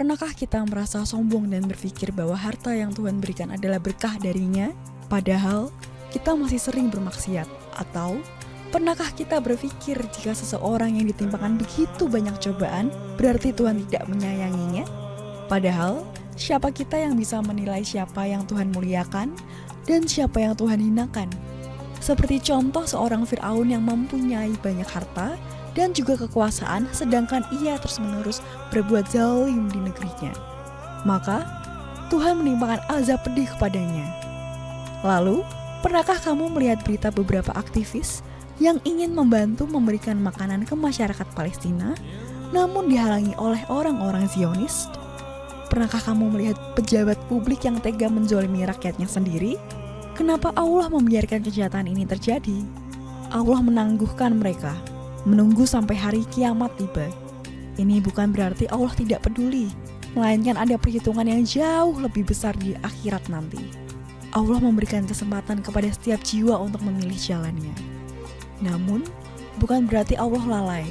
Pernahkah kita merasa sombong dan berpikir bahwa harta yang Tuhan berikan adalah berkah darinya, padahal kita masih sering bermaksiat? Atau pernahkah kita berpikir jika seseorang yang ditimpakan begitu banyak cobaan, berarti Tuhan tidak menyayanginya? Padahal, siapa kita yang bisa menilai siapa yang Tuhan muliakan dan siapa yang Tuhan hinakan? Seperti contoh seorang Fir'aun yang mempunyai banyak harta dan juga kekuasaan, sedangkan ia terus-menerus berbuat zalim di negerinya. Maka, Tuhan menimpakan azab pedih kepadanya. Lalu, pernahkah kamu melihat berita beberapa aktivis yang ingin membantu memberikan makanan ke masyarakat Palestina, namun dihalangi oleh orang-orang Zionis? Pernahkah kamu melihat pejabat publik yang tega menzolimi rakyatnya sendiri? Kenapa Allah membiarkan kejahatan ini terjadi? Allah menangguhkan mereka, menunggu sampai hari kiamat tiba. Ini bukan berarti Allah tidak peduli, melainkan ada perhitungan yang jauh lebih besar di akhirat nanti. Allah memberikan kesempatan kepada setiap jiwa untuk memilih jalannya. Namun, bukan berarti Allah lalai.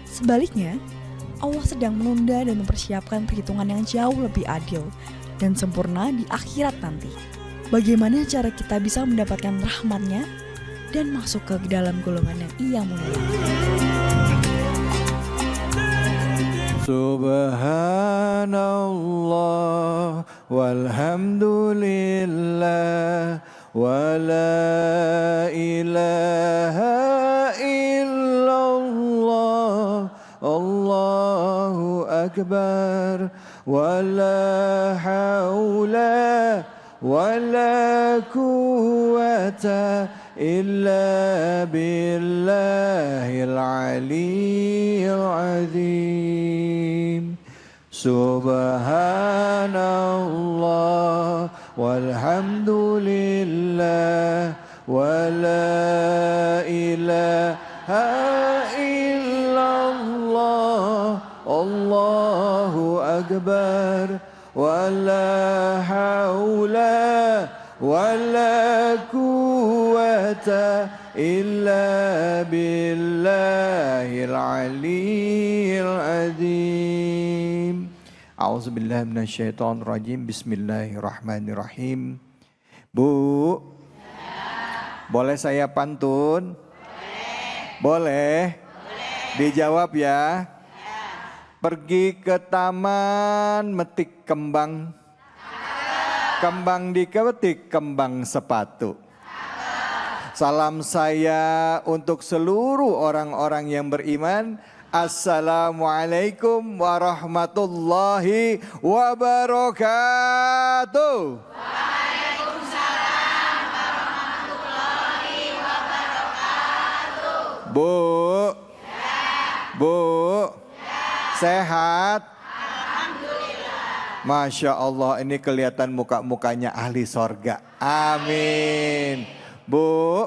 Sebaliknya, Allah sedang menunda dan mempersiapkan perhitungan yang jauh lebih adil dan sempurna di akhirat nanti. Bagaimana cara kita bisa mendapatkan rahmat-Nya dan masuk ke dalam golongan yang Ia muliakan? Subhanallah walhamdulillah wa la ilaha illallah Allahu akbar wa la hawla wa la quwwata illa billahil aliyyil azim. Subhanallah walhamdulillah wa la ilaha illallah Allahu akbar wa la hawla wa la quwwata illa billahil aliyyil azim. A'udzubillahi minasyaitonir rajim. Bismillahirrahmanirrahim. Bu, boleh saya pantun? Boleh. Dijawab ya. Pergi ke taman metik kembang. Kembang diketik kembang sepatu. Salam saya untuk seluruh orang-orang yang beriman. Assalamualaikum warahmatullahi wabarakatuh. Waalaikumsalam warahmatullahi wabarakatuh. Bu, Bu, sehat? Alhamdulillah. Masya Allah, ini kelihatan muka-mukanya ahli sorga. Amin. Bu,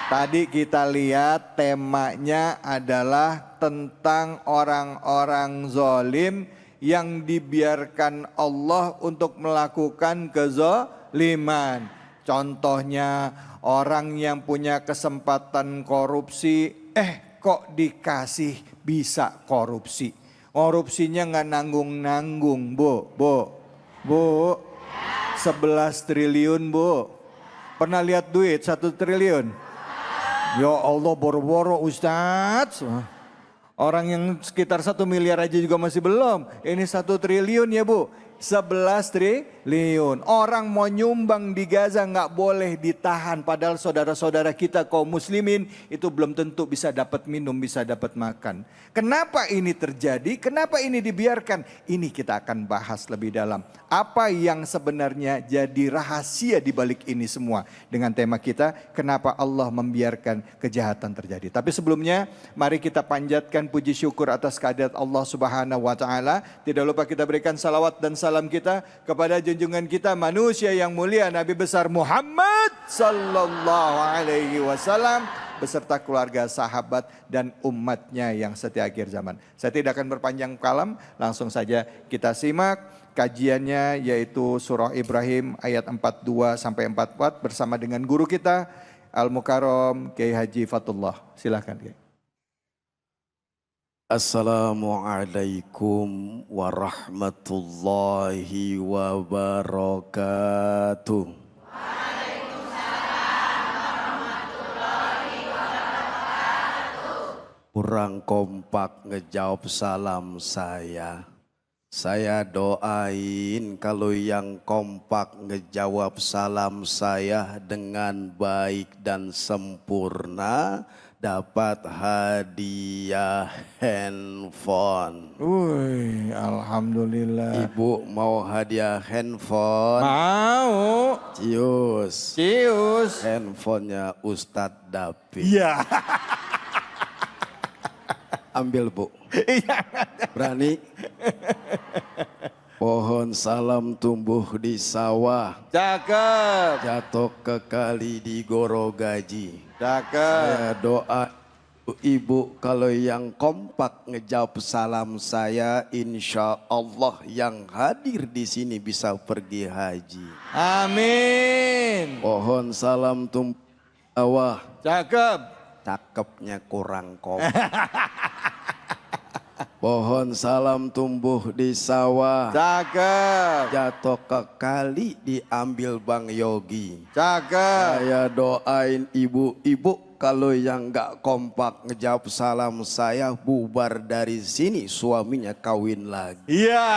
tadi kita lihat temanya adalah tentang orang-orang zolim yang dibiarkan Allah untuk melakukan kezoliman. Contohnya orang yang punya kesempatan korupsi, kok dikasih bisa korupsi. Korupsinya nggak nanggung-nanggung, Bu. 11 triliun, Bu. Pernah lihat duit 1 triliun? Ya Allah, boro-boro Ustadz. Orang yang sekitar 1 miliar aja juga masih belum. Ini 1 triliun ya Bu. 11 triliun. Orang mau nyumbang di Gaza nggak boleh ditahan. Padahal saudara-saudara kita kaum muslimin itu belum tentu bisa dapat minum, bisa dapat makan. Kenapa ini terjadi? Kenapa ini dibiarkan? Ini kita akan bahas lebih dalam. Apa yang sebenarnya jadi rahasia di balik ini semua. Dengan tema kita, kenapa Allah membiarkan kejahatan terjadi. Tapi sebelumnya, mari kita panjatkan puji syukur atas kehadirat Allah Subhanahu wa Ta'ala. Tidak lupa kita berikan salawat dan salam kita kepada junjungan kita manusia yang mulia Nabi besar Muhammad sallallahu alaihi wasallam beserta keluarga, sahabat dan umatnya yang setia akhir zaman. Saya tidak akan berpanjang kalam, langsung saja kita simak kajiannya, yaitu surah Ibrahim ayat 42 sampai 44 bersama dengan guru kita Al Mukarram Kiai Haji Fatullah. Silakan Kiai. Assalamualaikum warahmatullahi wabarakatuh. Kurang kompak ngejawab salam saya. Saya doain kalau yang kompak ngejawab salam saya dengan baik dan sempurna dapat hadiah handphone. Wih, alhamdulillah. Ibu mau hadiah handphone? Mau. Cius. Cius. Handphonenya Ustadz David. Iya. Ambil Bu. Berani? Pohon salam tumbuh di sawah, Cakep. jatuh ke kali di Gorogaji. Cakep. Saya doa ibu kalau yang kompak ngejawab salam saya, insya Allah yang hadir di sini bisa pergi haji. Amin. Pohon salam tumbuh di sawah, Cakep. cakepnya kurang kompak. Pohon salam tumbuh di sawah, Cakep. jatuh ke kali diambil Bang Yogi. Cakep. Saya doain ibu-ibu kalau yang gak kompak ngejawab salam saya bubar dari sini, suaminya kawin lagi. Iya.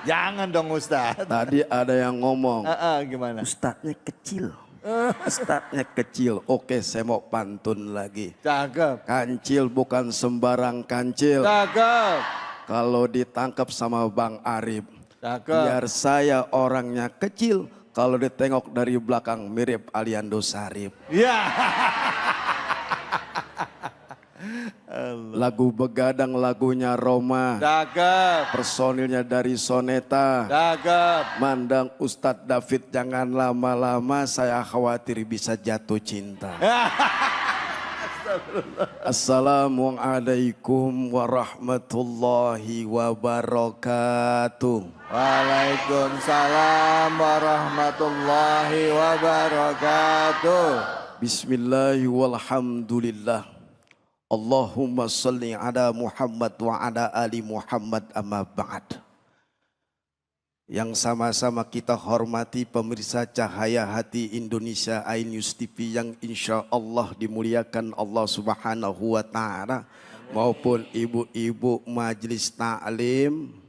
Jangan dong Ustadz. Tadi ada yang ngomong, Gimana? Ustadznya kecil. Ustadznya kecil. Oke, saya mau pantun lagi. Cakep. Kancil bukan sembarang kancil. Cakep. Kalau ditangkap sama Bang Arif, Cakep. biar saya orangnya kecil, kalau ditengok dari belakang mirip Aliando Sarip. Iya. Lagu Begadang lagunya Roma, Cakep. personilnya dari Soneta. Cakep. Mandang Ustadz David jangan lama-lama, saya khawatir bisa jatuh cinta. Assalamualaikum warahmatullahi wabarakatuh. Waalaikumsalam warahmatullahi wabarakatuh. Bismillahirrahmanirrahim. Allahumma salli ala Muhammad wa ala ali Muhammad amma ba'd. Yang sama-sama kita hormati pemirsa Cahaya Hati Indonesia iNews TV yang insya Allah dimuliakan Allah Subhanahu wa Ta'ala, maupun ibu-ibu majelis ta'lim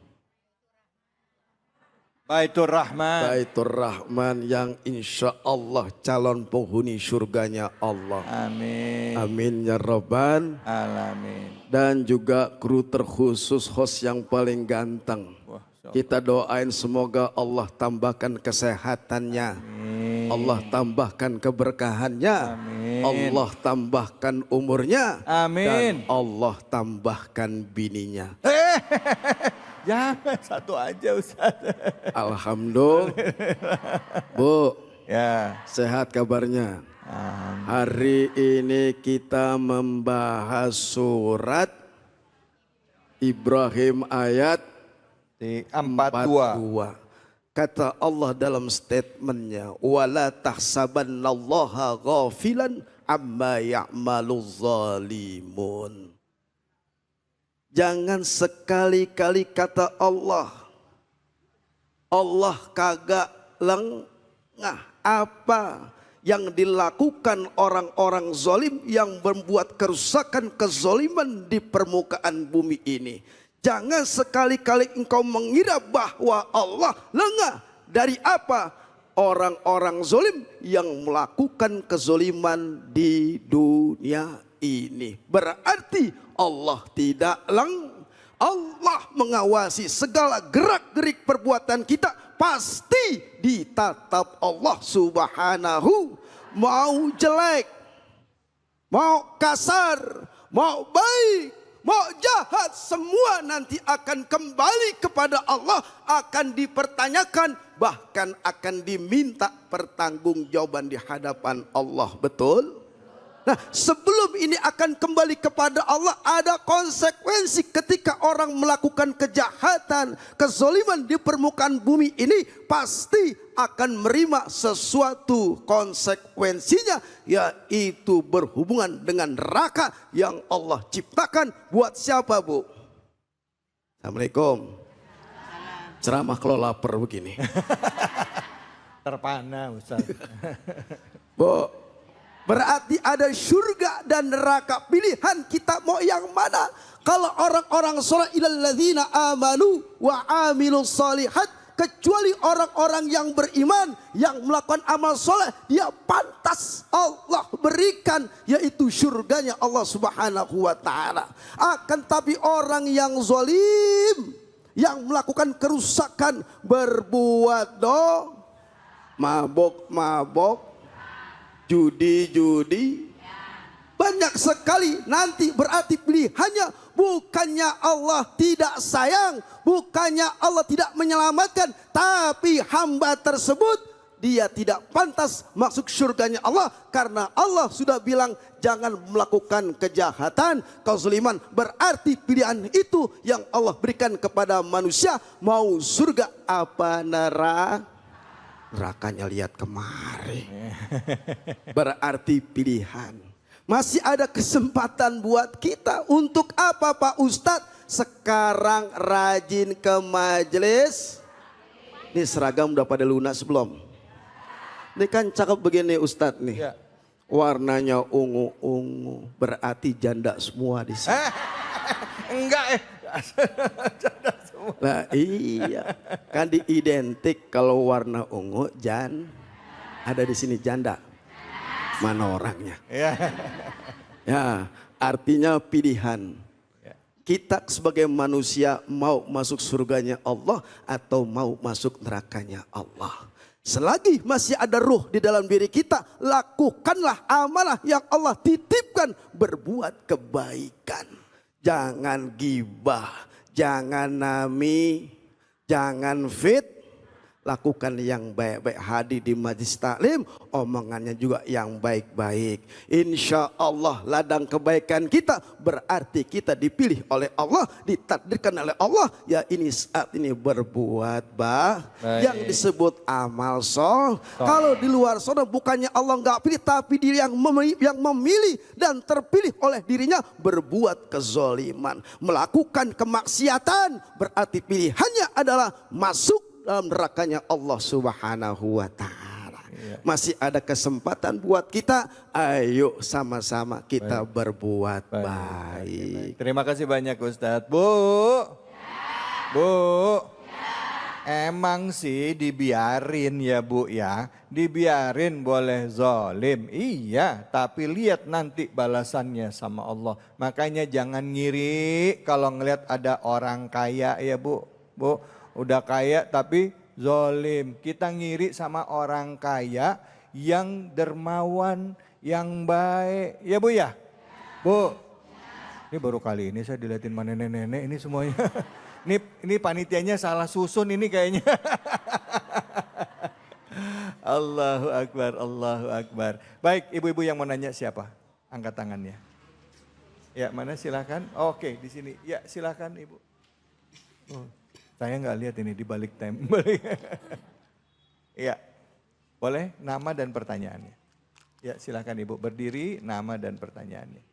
Baitur Rahman. Baitur Rahman yang insya Allah calon penghuni surganya Allah. Amin. Amin ya Rabbal Alamin. dan juga kru terkhusus host yang paling ganteng. Wah, Kita doain semoga Allah tambahkan kesehatannya, Allah tambahkan keberkahannya, Allah tambahkan umurnya, Amin. dan Allah tambahkan bininya. Jangan satu aja Ustaz. Alhamdulillah. Bu, Ya. sehat kabarnya? Hari ini kita membahas surat Ibrahim ayat Di 42. Kata Allah dalam statementnya, wala tahsabannallaha ghafilan amma ya'maluz zalimun. Jangan sekali-kali kata Allah kagak lengah apa yang dilakukan orang-orang zalim yang membuat kerusakan kezaliman di permukaan bumi ini. Jangan sekali-kali engkau mengira bahwa Allah lengah dari apa? Orang-orang zalim yang melakukan kezaliman di dunia ini. Berarti Allah tidak Allah mengawasi segala gerak-gerik perbuatan kita, pasti ditatap Allah Subhanahu. Mau jelek, mau kasar, mau baik, mau jahat, semua nanti akan kembali kepada Allah, akan dipertanyakan, bahkan akan diminta pertanggungjawaban di hadapan Allah. Betul? Nah, sebelum ini akan kembali kepada Allah, ada konsekuensi ketika orang melakukan kejahatan, kezaliman di permukaan bumi ini, pasti akan menerima sesuatu konsekuensinya, yaitu berhubungan dengan neraka yang Allah ciptakan buat siapa, Bu? Assalamualaikum. Ceramah kalau lapar begini. Terpana Ustaz. Bu, berarti ada surga dan neraka. Pilihan kita mau yang mana? Kalau orang-orang soleh, ilalladzina amanu wa amilus solihat, kecuali orang-orang yang beriman, yang melakukan amal soleh, dia pantas Allah berikan, yaitu surganya Allah Subhanahu wa ta'ala. Akan tapi orang yang zalim, yang melakukan kerusakan, berbuat mabok-mabok, judi-judi, banyak sekali, nanti berarti pilihannya bukannya Allah tidak sayang, bukannya Allah tidak menyelamatkan, tapi hamba tersebut dia tidak pantas masuk surganya Allah, karena Allah sudah bilang jangan melakukan kejahatan, kezaliman. Berarti pilihan itu yang Allah berikan kepada manusia, mau surga apa nerakanya lihat kemari. Berarti pilihan. Masih ada kesempatan buat kita. Untuk apa Pak Ustadz? Sekarang rajin ke majelis. Ini seragam udah pada lunas belum? Ini kan cakep begini Ustadz nih. Ya. Warnanya ungu-ungu. Berarti janda semua di sini. Enggak Janda semua. Nah iya. Kan diidentik kalau warna ungu ada di sini janda. Mana orangnya? Ya. Ya, artinya pilihan. Kita sebagai manusia mau masuk surganya Allah atau mau masuk nerakanya Allah. Selagi masih ada ruh di dalam diri kita, lakukanlah amanah yang Allah titipkan, berbuat kebaikan. Jangan gibah, jangan nami, jangan lakukan yang baik-baik, hadir di majlis taklim, omongannya juga yang baik-baik. Insya Allah ladang kebaikan kita, berarti kita dipilih oleh Allah, ditakdirkan oleh Allah. Ya ini saat ini berbuat baik, yang disebut amal sol. Kalau di luar sana bukannya Allah nggak pilih, tapi dia yang memilih dan terpilih oleh dirinya berbuat kezoliman, melakukan kemaksiatan, berarti pilihannya adalah masuk dalam nerakanya Allah Subhanahu wa ta'ala. Masih ada kesempatan buat kita, ayo sama-sama kita berbuat baik. Terima kasih banyak Ustadz. Bu, emang sih dibiarin ya Bu ya, dibiarin boleh zolim, iya, tapi lihat nanti balasannya sama Allah. Makanya jangan ngiri kalau ngelihat ada orang kaya ya Bu, udah kaya tapi zolim. Kita ngiri sama orang kaya yang dermawan, yang baik. Ya Bu ya? Bu, ini baru kali ini saya dilihatin mana nenek-nenek ini semuanya. Ini panitianya salah susun ini kayaknya. Allahu Akbar, Allahu Akbar. Baik, ibu-ibu yang mau nanya siapa? Angkat tangannya. Ya, mana silakan. Oke, di sini. Ya, silakan Ibu. Oh, saya nggak lihat ini di balik Iya, boleh nama dan pertanyaannya. Ya, silakan Ibu berdiri, nama dan pertanyaannya.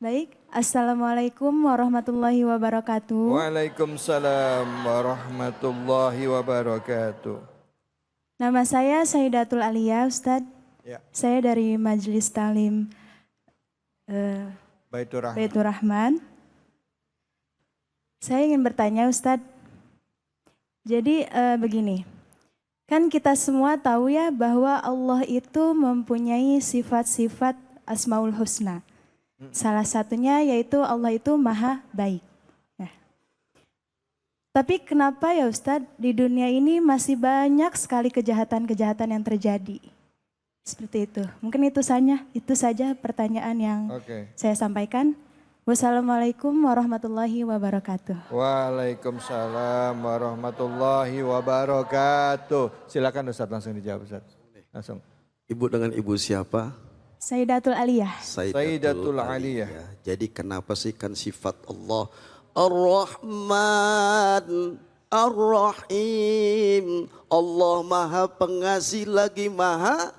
Baik, Assalamualaikum warahmatullahi wabarakatuh. Waalaikumsalam warahmatullahi wabarakatuh. Nama saya Sayyidatul Alia, Ustadz. Ya. Saya dari Majelis Talim Baitur Rahman. Baitur Rahman. Saya ingin bertanya Ustadz, jadi begini, kan kita semua tahu ya bahwa Allah itu mempunyai sifat-sifat Asmaul Husna. Salah satunya yaitu Allah itu maha baik. Nah, tapi kenapa ya Ustadz di dunia ini masih banyak sekali kejahatan-kejahatan yang terjadi? Seperti itu. Mungkin itu saja pertanyaan yang saya sampaikan. Wassalamualaikum warahmatullahi wabarakatuh. Waalaikumsalam warahmatullahi wabarakatuh. Silakan Ustadz langsung dijawab Ustadz. Langsung. Ibu dengan ibu siapa? Sayyidatul Aliyah. Sayyidatul Aliyah. Jadi kenapa sih kan sifat Allah Ar-Rahman, Ar-Rahim. Allah maha pengasih lagi maha.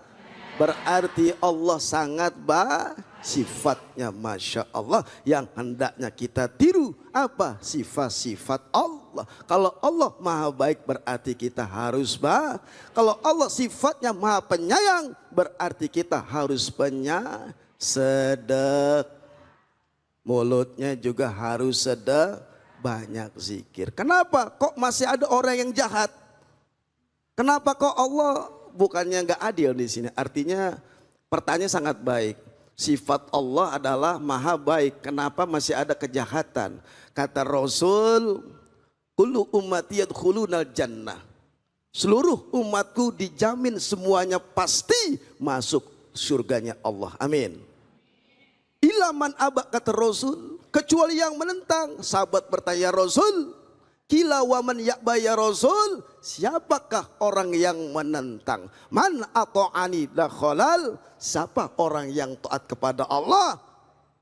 Berarti Allah sangat sifatnya Masya Allah yang hendaknya kita tiru. Apa? Sifat-sifat Allah. Kalau Allah maha baik berarti kita harus Kalau Allah sifatnya maha penyayang berarti kita harus sedek. Mulutnya juga harus banyak zikir. Kenapa kok masih ada orang yang jahat? Kenapa kok Allah bukannya nggak adil di sini? Artinya pertanyaan sangat baik. Sifat Allah adalah maha baik. Kenapa masih ada kejahatan? Kata Rasul, kullu ummati yadkhulunal jannah. Seluruh umatku dijamin semuanya pasti masuk surganya Allah. Amin. Ilaman abak kata Rasul, kecuali yang menentang. Sahabat bertanya Rasul, kila waman ya'ba ya Rasul, siapakah orang yang menentang? Man ato'ani dakhalal, siapa orang yang taat kepada Allah?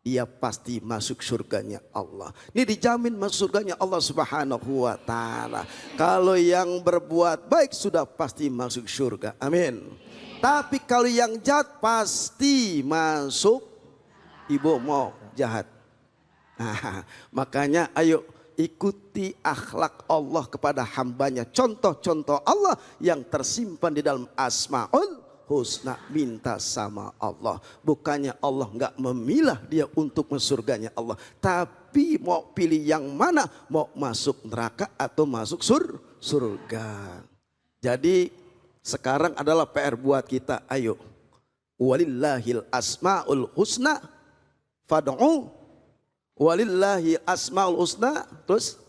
Dia pasti masuk surganya Allah. Ini dijamin masuk surganya Allah Subhanahu wa ta'ala. Kalau yang berbuat baik sudah pasti masuk surga. Amin. Tapi kalau yang jahat pasti masuk. Ibu mau jahat. Nah, makanya ayo ikuti akhlak Allah kepada hambanya. Contoh-contoh Allah yang tersimpan di dalam Asmaul Husna. Minta sama Allah. Bukannya Allah nggak memilah dia untuk masuk surganya Allah. Tapi mau pilih yang mana? Mau masuk neraka atau masuk surga. Jadi sekarang adalah PR buat kita. Ayo. Walillahil asmaul husna. Fad'u walillahi asmaul husna. Terus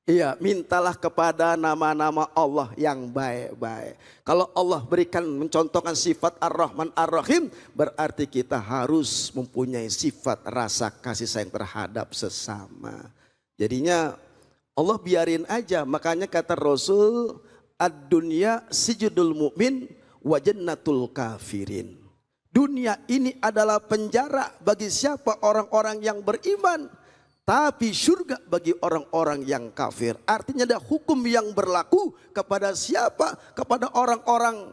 iya, mintalah kepada nama-nama Allah yang baik-baik. Kalau Allah berikan mencontohkan sifat Ar-Rahman Ar-Rahim, berarti kita harus mempunyai sifat rasa kasih sayang terhadap sesama. Jadinya Allah biarin aja. Makanya kata Rasul, ad-dunya sijudul mu'min wa jannatul kafirin. Dunia ini adalah penjara bagi siapa? Orang-orang yang beriman. Tapi surga bagi orang-orang yang kafir. Artinya ada hukum yang berlaku kepada siapa? Kepada orang-orang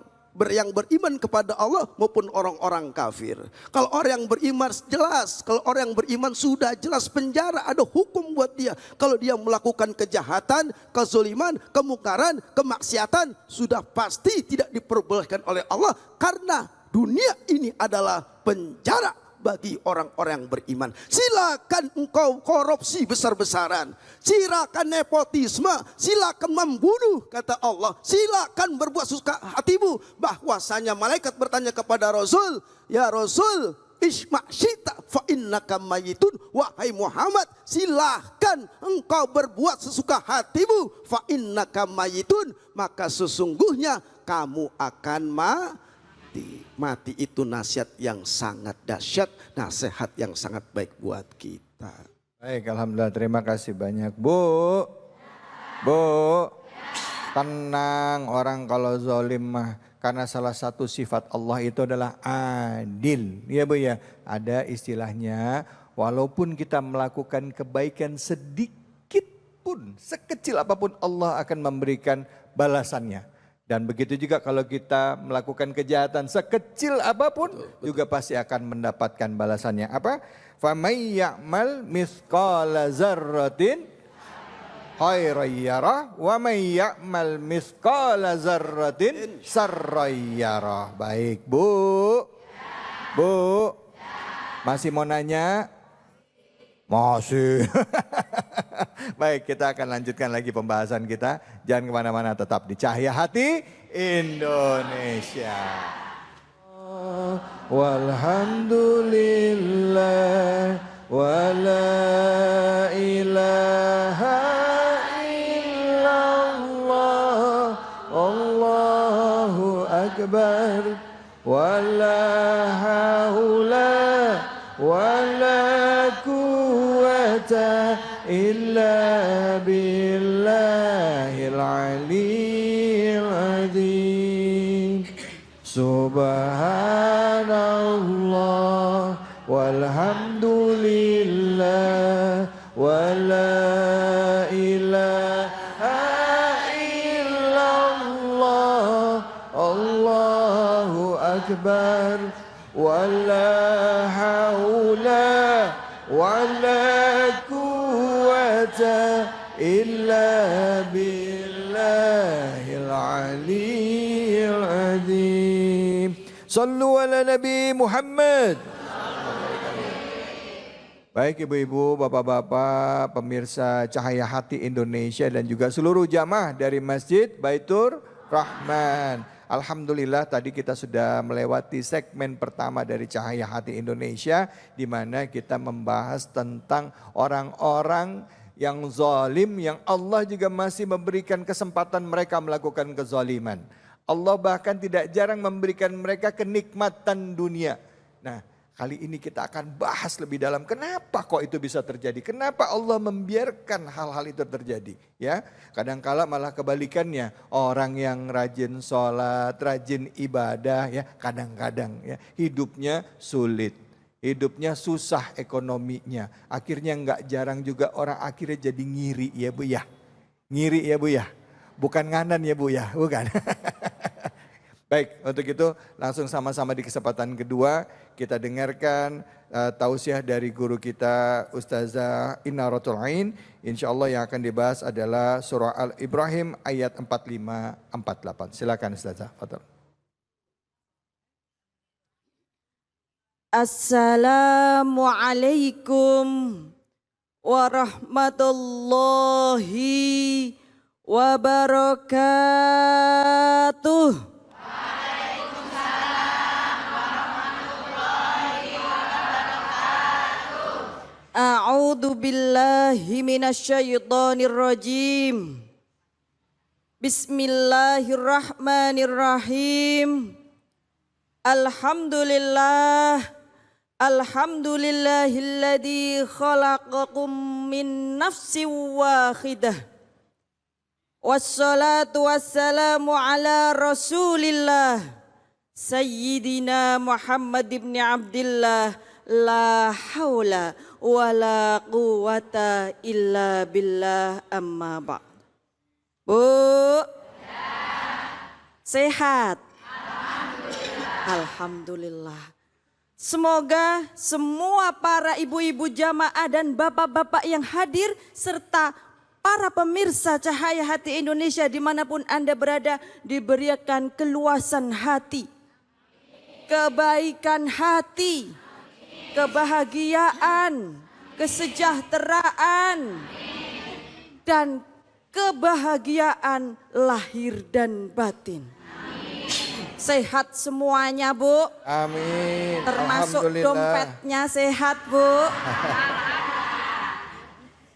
yang beriman kepada Allah maupun orang-orang kafir. Kalau orang yang beriman jelas. Kalau orang yang beriman sudah jelas penjara. Ada hukum buat dia. Kalau dia melakukan kejahatan, kezaliman, kemungkaran, kemaksiatan. Sudah pasti tidak diperbolehkan oleh Allah. Karena dunia ini adalah penjara bagi orang-orang yang beriman. Silakan engkau korupsi besar-besaran. Silakan nepotisme. Silakan membunuh kata Allah. Silakan berbuat suka hatimu. Bahwasanya malaikat bertanya kepada Rasul. Ya Rasul, isma' syita fa innaka mayitun. Wahai Muhammad, silahkan engkau berbuat sesuka hatimu. Fa innaka mayitun. Maka sesungguhnya kamu akan mati itu nasihat yang sangat dahsyat, nasihat yang sangat baik buat kita. Baik, alhamdulillah, terima kasih banyak. Bu, Bu, tenang, orang kalau zalim mah karena salah satu sifat Allah itu adalah adil. Ya Bu ya, ada istilahnya walaupun kita melakukan kebaikan sedikit pun, sekecil apapun Allah akan memberikan balasannya. Dan begitu juga kalau kita melakukan kejahatan sekecil apapun juga pasti akan mendapatkan balasannya. Apa? Famay ya'mal mithqala dzarratin khairan yarah wa may ya'mal mithqala dzarratin sarran yarah. Baik, Bu. Bu. Masih mau nanya? Masih. Baik, kita akan lanjutkan lagi pembahasan kita. Jangan kemana-mana, tetap di Cahaya Hati Indonesia. Walhamdulillah wa la ilaha illallah. Allahu akbar wa la haula wa la quwwata illa billahil aliyyil azim. Subhanallah walhamdulillah wala ilaha illallah Allahu akbar wala haula wala quwwata illa billahil aliyyil azim. Sallu ala Nabi Muhammad. Baik ibu-ibu, bapak-bapak, pemirsa Cahaya Hati Indonesia dan juga seluruh jamaah dari Masjid Baitur Rahman. Alhamdulillah tadi kita sudah melewati segmen pertama dari Cahaya Hati Indonesia di mana kita membahas tentang orang-orang yang zalim yang Allah juga masih memberikan kesempatan mereka melakukan kezaliman. Allah bahkan tidak jarang memberikan mereka kenikmatan dunia. Nah, kali ini kita akan bahas lebih dalam kenapa kok itu bisa terjadi. Kenapa Allah membiarkan hal-hal itu terjadi. Ya, kadangkala malah kebalikannya. Orang yang rajin sholat, rajin ibadah ya kadang-kadang ya hidupnya sulit. Hidupnya susah ekonominya. Akhirnya nggak jarang juga orang akhirnya jadi ngiri ya Bu ya. Ngiri ya Bu ya. Bukan nganan ya Bu ya, bukan. Baik, untuk itu langsung sama-sama di kesempatan kedua kita dengarkan tausiah dari guru kita Ustazah Inaratul Ain. Insyaallah yang akan dibahas adalah surah Al-Ibrahim ayat 45-48. Silakan Ustazah. Fadhal. Assalamualaikum warahmatullahi wabarakatuh. A'udzu billahi minasyaitonir rajim. Bismillahirrahmanirrahim. Alhamdulillahilladzi khalaqakum min nafsin wahidah. Wassalatu wassalamu ala Rasulillah Sayyidina Muhammad ibn Abdillah la haula wala quwata illa billah amma ba'd. Bu, sehat? Alhamdulillah. Semoga semua para ibu-ibu jamaah dan bapak-bapak yang hadir serta para pemirsa Cahaya Hati Indonesia dimanapun Anda berada diberikan keluasan hati, kebaikan hati, kebahagiaan, kesejahteraan, dan kebahagiaan lahir dan batin. Sehat semuanya Bu. Amin. Termasuk dompetnya sehat Bu.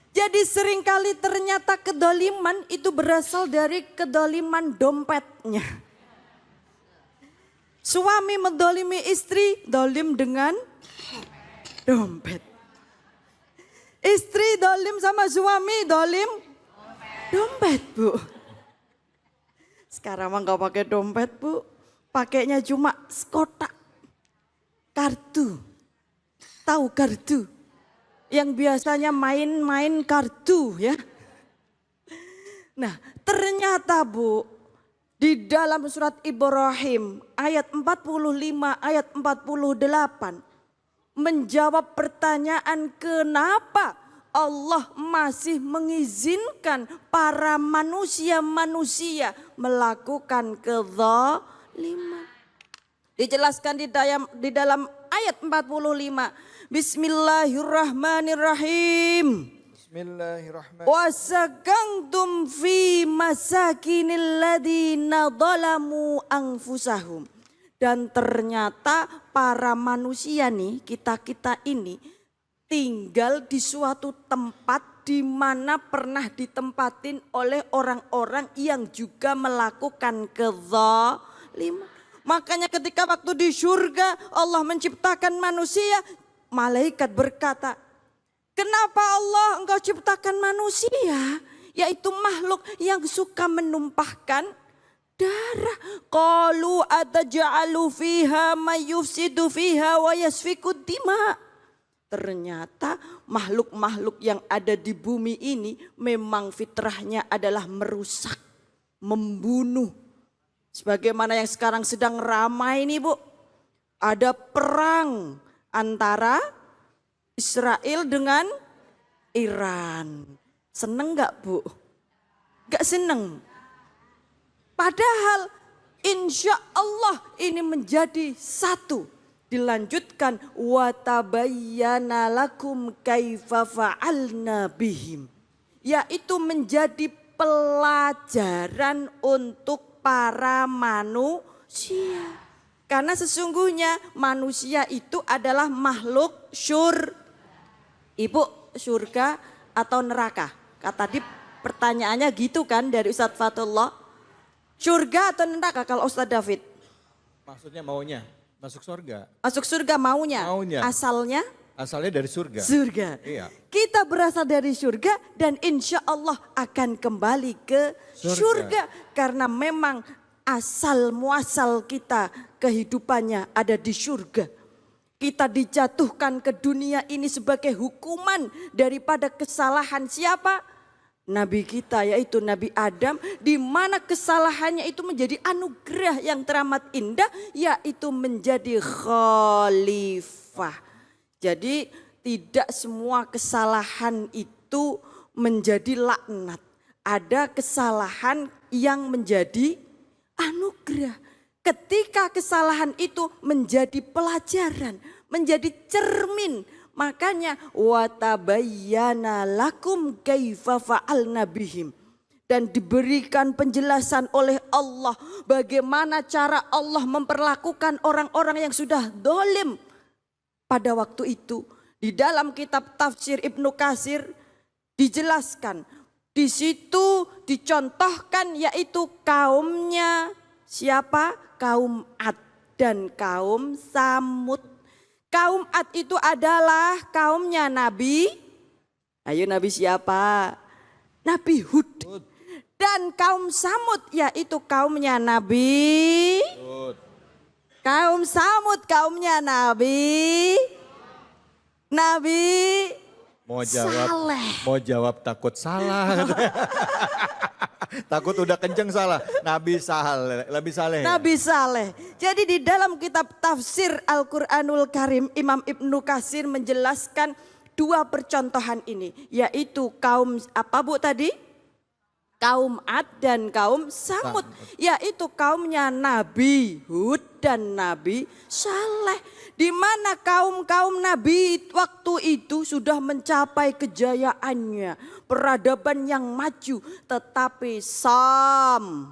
Jadi seringkali ternyata kedoliman itu berasal dari kedoliman dompetnya. Suami mendolimi istri, dolim dengan dompet. Istri dolim sama suami, dolim dompet Bu. Sekarang mah gak pakai dompet Bu. Pakainya cuma kotak kartu. Tahu kartu? Yang biasanya main-main kartu ya. Nah ternyata Bu, di dalam surat Ibrahim ayat 45 ayat 48 menjawab pertanyaan kenapa Allah masih mengizinkan para manusia-manusia melakukan kezaliman. Dijelaskan di dalam ayat 45. Bismillahirrahmanirrahim. Bismillahirrahmanirrahim. Wasakantum fi masakinil ladina zalamu anfusahum. Dan ternyata para manusia nih, kita-kita ini tinggal di suatu tempat di mana pernah ditempatin oleh orang-orang yang juga melakukan kezaliman. Makanya ketika waktu di surga Allah menciptakan manusia, malaikat berkata, kenapa Allah engkau ciptakan manusia? Yaitu makhluk yang suka menumpahkan darah. Qalu ataj'alu fiha may yufsidu fiha wa yasfikud dima. Ternyata makhluk-makhluk yang ada di bumi ini memang fitrahnya adalah merusak, membunuh. Sebagaimana yang sekarang sedang ramai nih Bu. Ada perang antara Israel dengan Iran. Seneng gak Bu? Gak seneng. Padahal insya Allah ini menjadi satu. Dilanjutkan wa tabayyana lakum kaifa fa'alna bihim. Yaitu menjadi pelajaran untuk para manusia. Karena sesungguhnya manusia itu adalah makhluk Ibu, surga atau neraka? Tadi pertanyaannya gitu kan dari Ustadz Fatullah. Surga atau neraka kalau Ustadz David? Maksudnya maunya masuk surga. Masuk surga maunya. Maunya. Asalnya? Asalnya dari surga. Surga. Iya. Kita berasal dari surga dan insya Allah akan kembali ke surga. Karena memang asal muasal kita kehidupannya ada di surga. Kita dijatuhkan ke dunia ini sebagai hukuman daripada kesalahan siapa? Nabi kita yaitu Nabi Adam, di mana kesalahannya itu menjadi anugerah yang teramat indah, yaitu menjadi khalifah. Jadi tidak semua kesalahan itu menjadi laknat. Ada kesalahan yang menjadi anugerah. Ketika kesalahan itu menjadi pelajaran, menjadi cermin. Makanya watabayyana lakum kaifa fa'alna bihim. Dan diberikan penjelasan oleh Allah bagaimana cara Allah memperlakukan orang-orang yang sudah dolim pada waktu itu. Di dalam kitab tafsir Ibnu Katsir dijelaskan. Di situ dicontohkan yaitu kaumnya siapa? Kaum Ad dan kaum Samud. Kaum Ad itu adalah kaumnya Nabi. Ayo Nabi siapa? Nabi Hud. Dan kaum Samud yaitu kaumnya Nabi. Kaum Samud kaumnya Nabi. Saleh. Mau jawab takut salah. Takut udah kenceng salah. Nabi Saleh. Nabi Saleh. Jadi di dalam kitab tafsir Al-Quranul Karim, Imam Ibnu Katsir menjelaskan dua percontohan ini. Yaitu kaum apa Bu tadi? Kaum Ad dan kaum Samud. Yaitu kaumnya Nabi Hud dan Nabi Saleh. Di mana kaum-kaum Nabi waktu itu sudah mencapai kejayaannya. Peradaban yang maju. Tetapi Sam.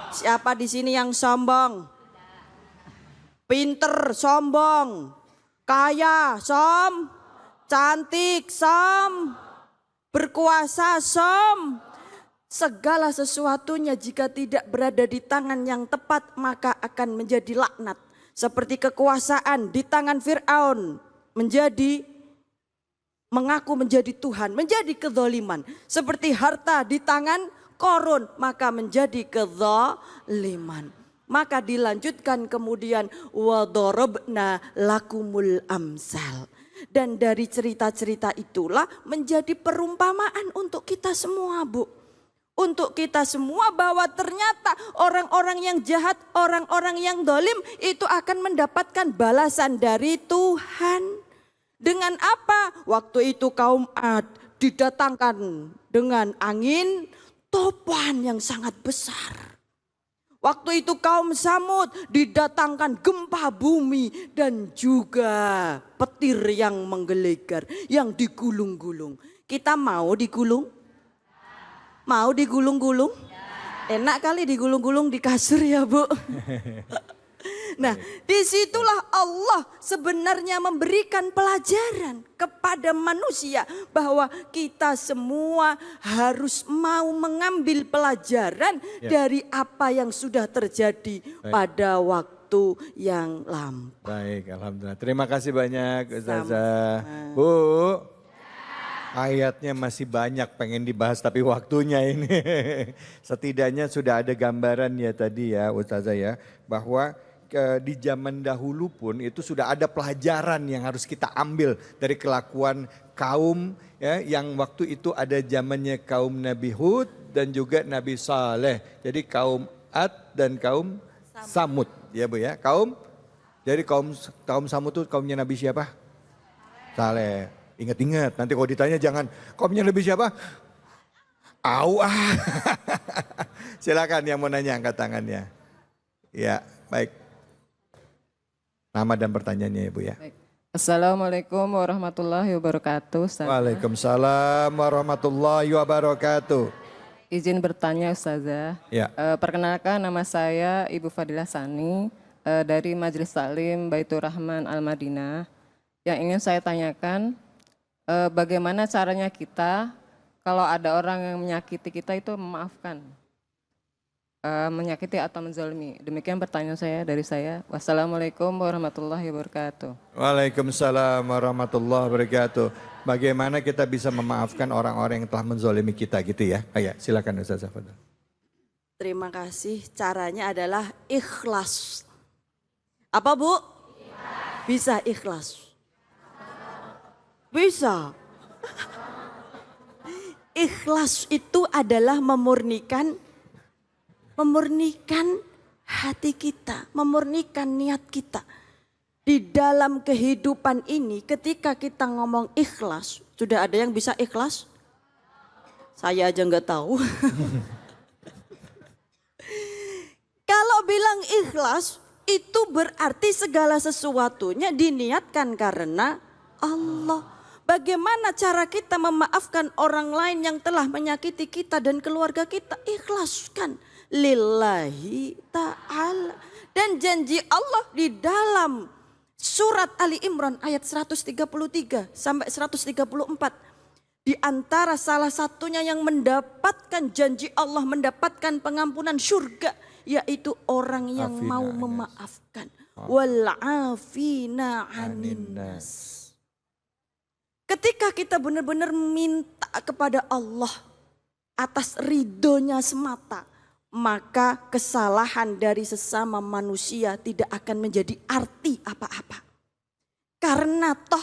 Siapa di sini yang sombong? Pinter, sombong. Kaya, cantik, berkuasa, segala sesuatunya jika tidak berada di tangan yang tepat maka akan menjadi laknat. Seperti kekuasaan di tangan Fir'aun mengaku menjadi Tuhan, menjadi kezaliman. Seperti harta di tangan Korun maka menjadi kezaliman. Maka dilanjutkan kemudian wadorobna lakumul amsal. Dan dari cerita-cerita itulah menjadi perumpamaan untuk kita semua Bu. Untuk kita semua bahwa ternyata orang-orang yang jahat, orang-orang yang dolim itu akan mendapatkan balasan dari Tuhan. Dengan apa? Waktu itu kaum Ad didatangkan dengan angin topan yang sangat besar. Waktu itu kaum Samud didatangkan gempa bumi dan juga petir yang menggelegar, yang digulung-gulung. Kita mau digulung? Mau digulung-gulung? Enak kali digulung-gulung di kasur ya Bu. Nah disitulah Allah sebenarnya memberikan pelajaran kepada manusia bahwa kita semua harus mau mengambil pelajaran dari apa yang sudah terjadi pada waktu yang lampau. Baik, alhamdulillah. Terima kasih banyak Ustazah. Sama-sama. Bu, Ayatnya masih banyak pengen dibahas tapi waktunya ini. Setidaknya sudah ada gambaran ya tadi ya Ustazah ya. Bahwa di zaman dahulu pun itu sudah ada pelajaran yang harus kita ambil dari kelakuan kaum ya, yang waktu itu ada zamannya kaum Nabi Hud dan juga Nabi Saleh. Jadi kaum Ad dan kaum Samud ya Bu ya. Jadi kaum Samud itu kaumnya Nabi siapa? Saleh. Ingat-ingat, nanti kalau ditanya jangan kaumnya Nabi siapa? Au ah. Silakan yang mau nanya angkat tangannya. Ya, baik. Nama dan pertanyaannya ya Bu ya. Baik. Assalamualaikum warahmatullahi wabarakatuh. Ustazah. Waalaikumsalam warahmatullahi wabarakatuh. Izin bertanya Ustazah. Ya. Perkenalkan nama saya Ibu Fadilah Sani dari Majelis Taklim Baitur Rahman Al-Madinah. Yang ingin saya tanyakan, bagaimana caranya kita kalau ada orang yang menyakiti kita itu memaafkan? Menyakiti atau menzalimi. Demikian pertanyaan saya dari saya. Wassalamualaikum warahmatullahi wabarakatuh. Waalaikumsalam warahmatullahi wabarakatuh. Bagaimana kita bisa memaafkan orang-orang yang telah menzalimi kita gitu ya? Ayo, silakan Ustaz Fadil. Terima kasih. Caranya adalah ikhlas. Apa Bu? Bisa ikhlas. Bisa. Ikhlas itu adalah memurnikan hati kita, memurnikan niat kita. Di dalam kehidupan ini ketika kita ngomong ikhlas, sudah ada yang bisa ikhlas? Saya aja nggak tahu. Kalau bilang ikhlas, itu berarti segala sesuatunya diniatkan karena Allah. Bagaimana cara kita memaafkan orang lain yang telah menyakiti kita dan keluarga kita? Ikhlaskan. Lillahi ta'ala. Dan janji Allah di dalam surat Ali Imran ayat 133 sampai 134. Di antara salah satunya yang mendapatkan janji Allah, mendapatkan pengampunan surga, yaitu orang yang mau memaafkan. Wal'afina anin nas. Ketika kita benar-benar minta kepada Allah atas ridhonya semata, maka kesalahan dari sesama manusia tidak akan menjadi arti apa-apa. Karena toh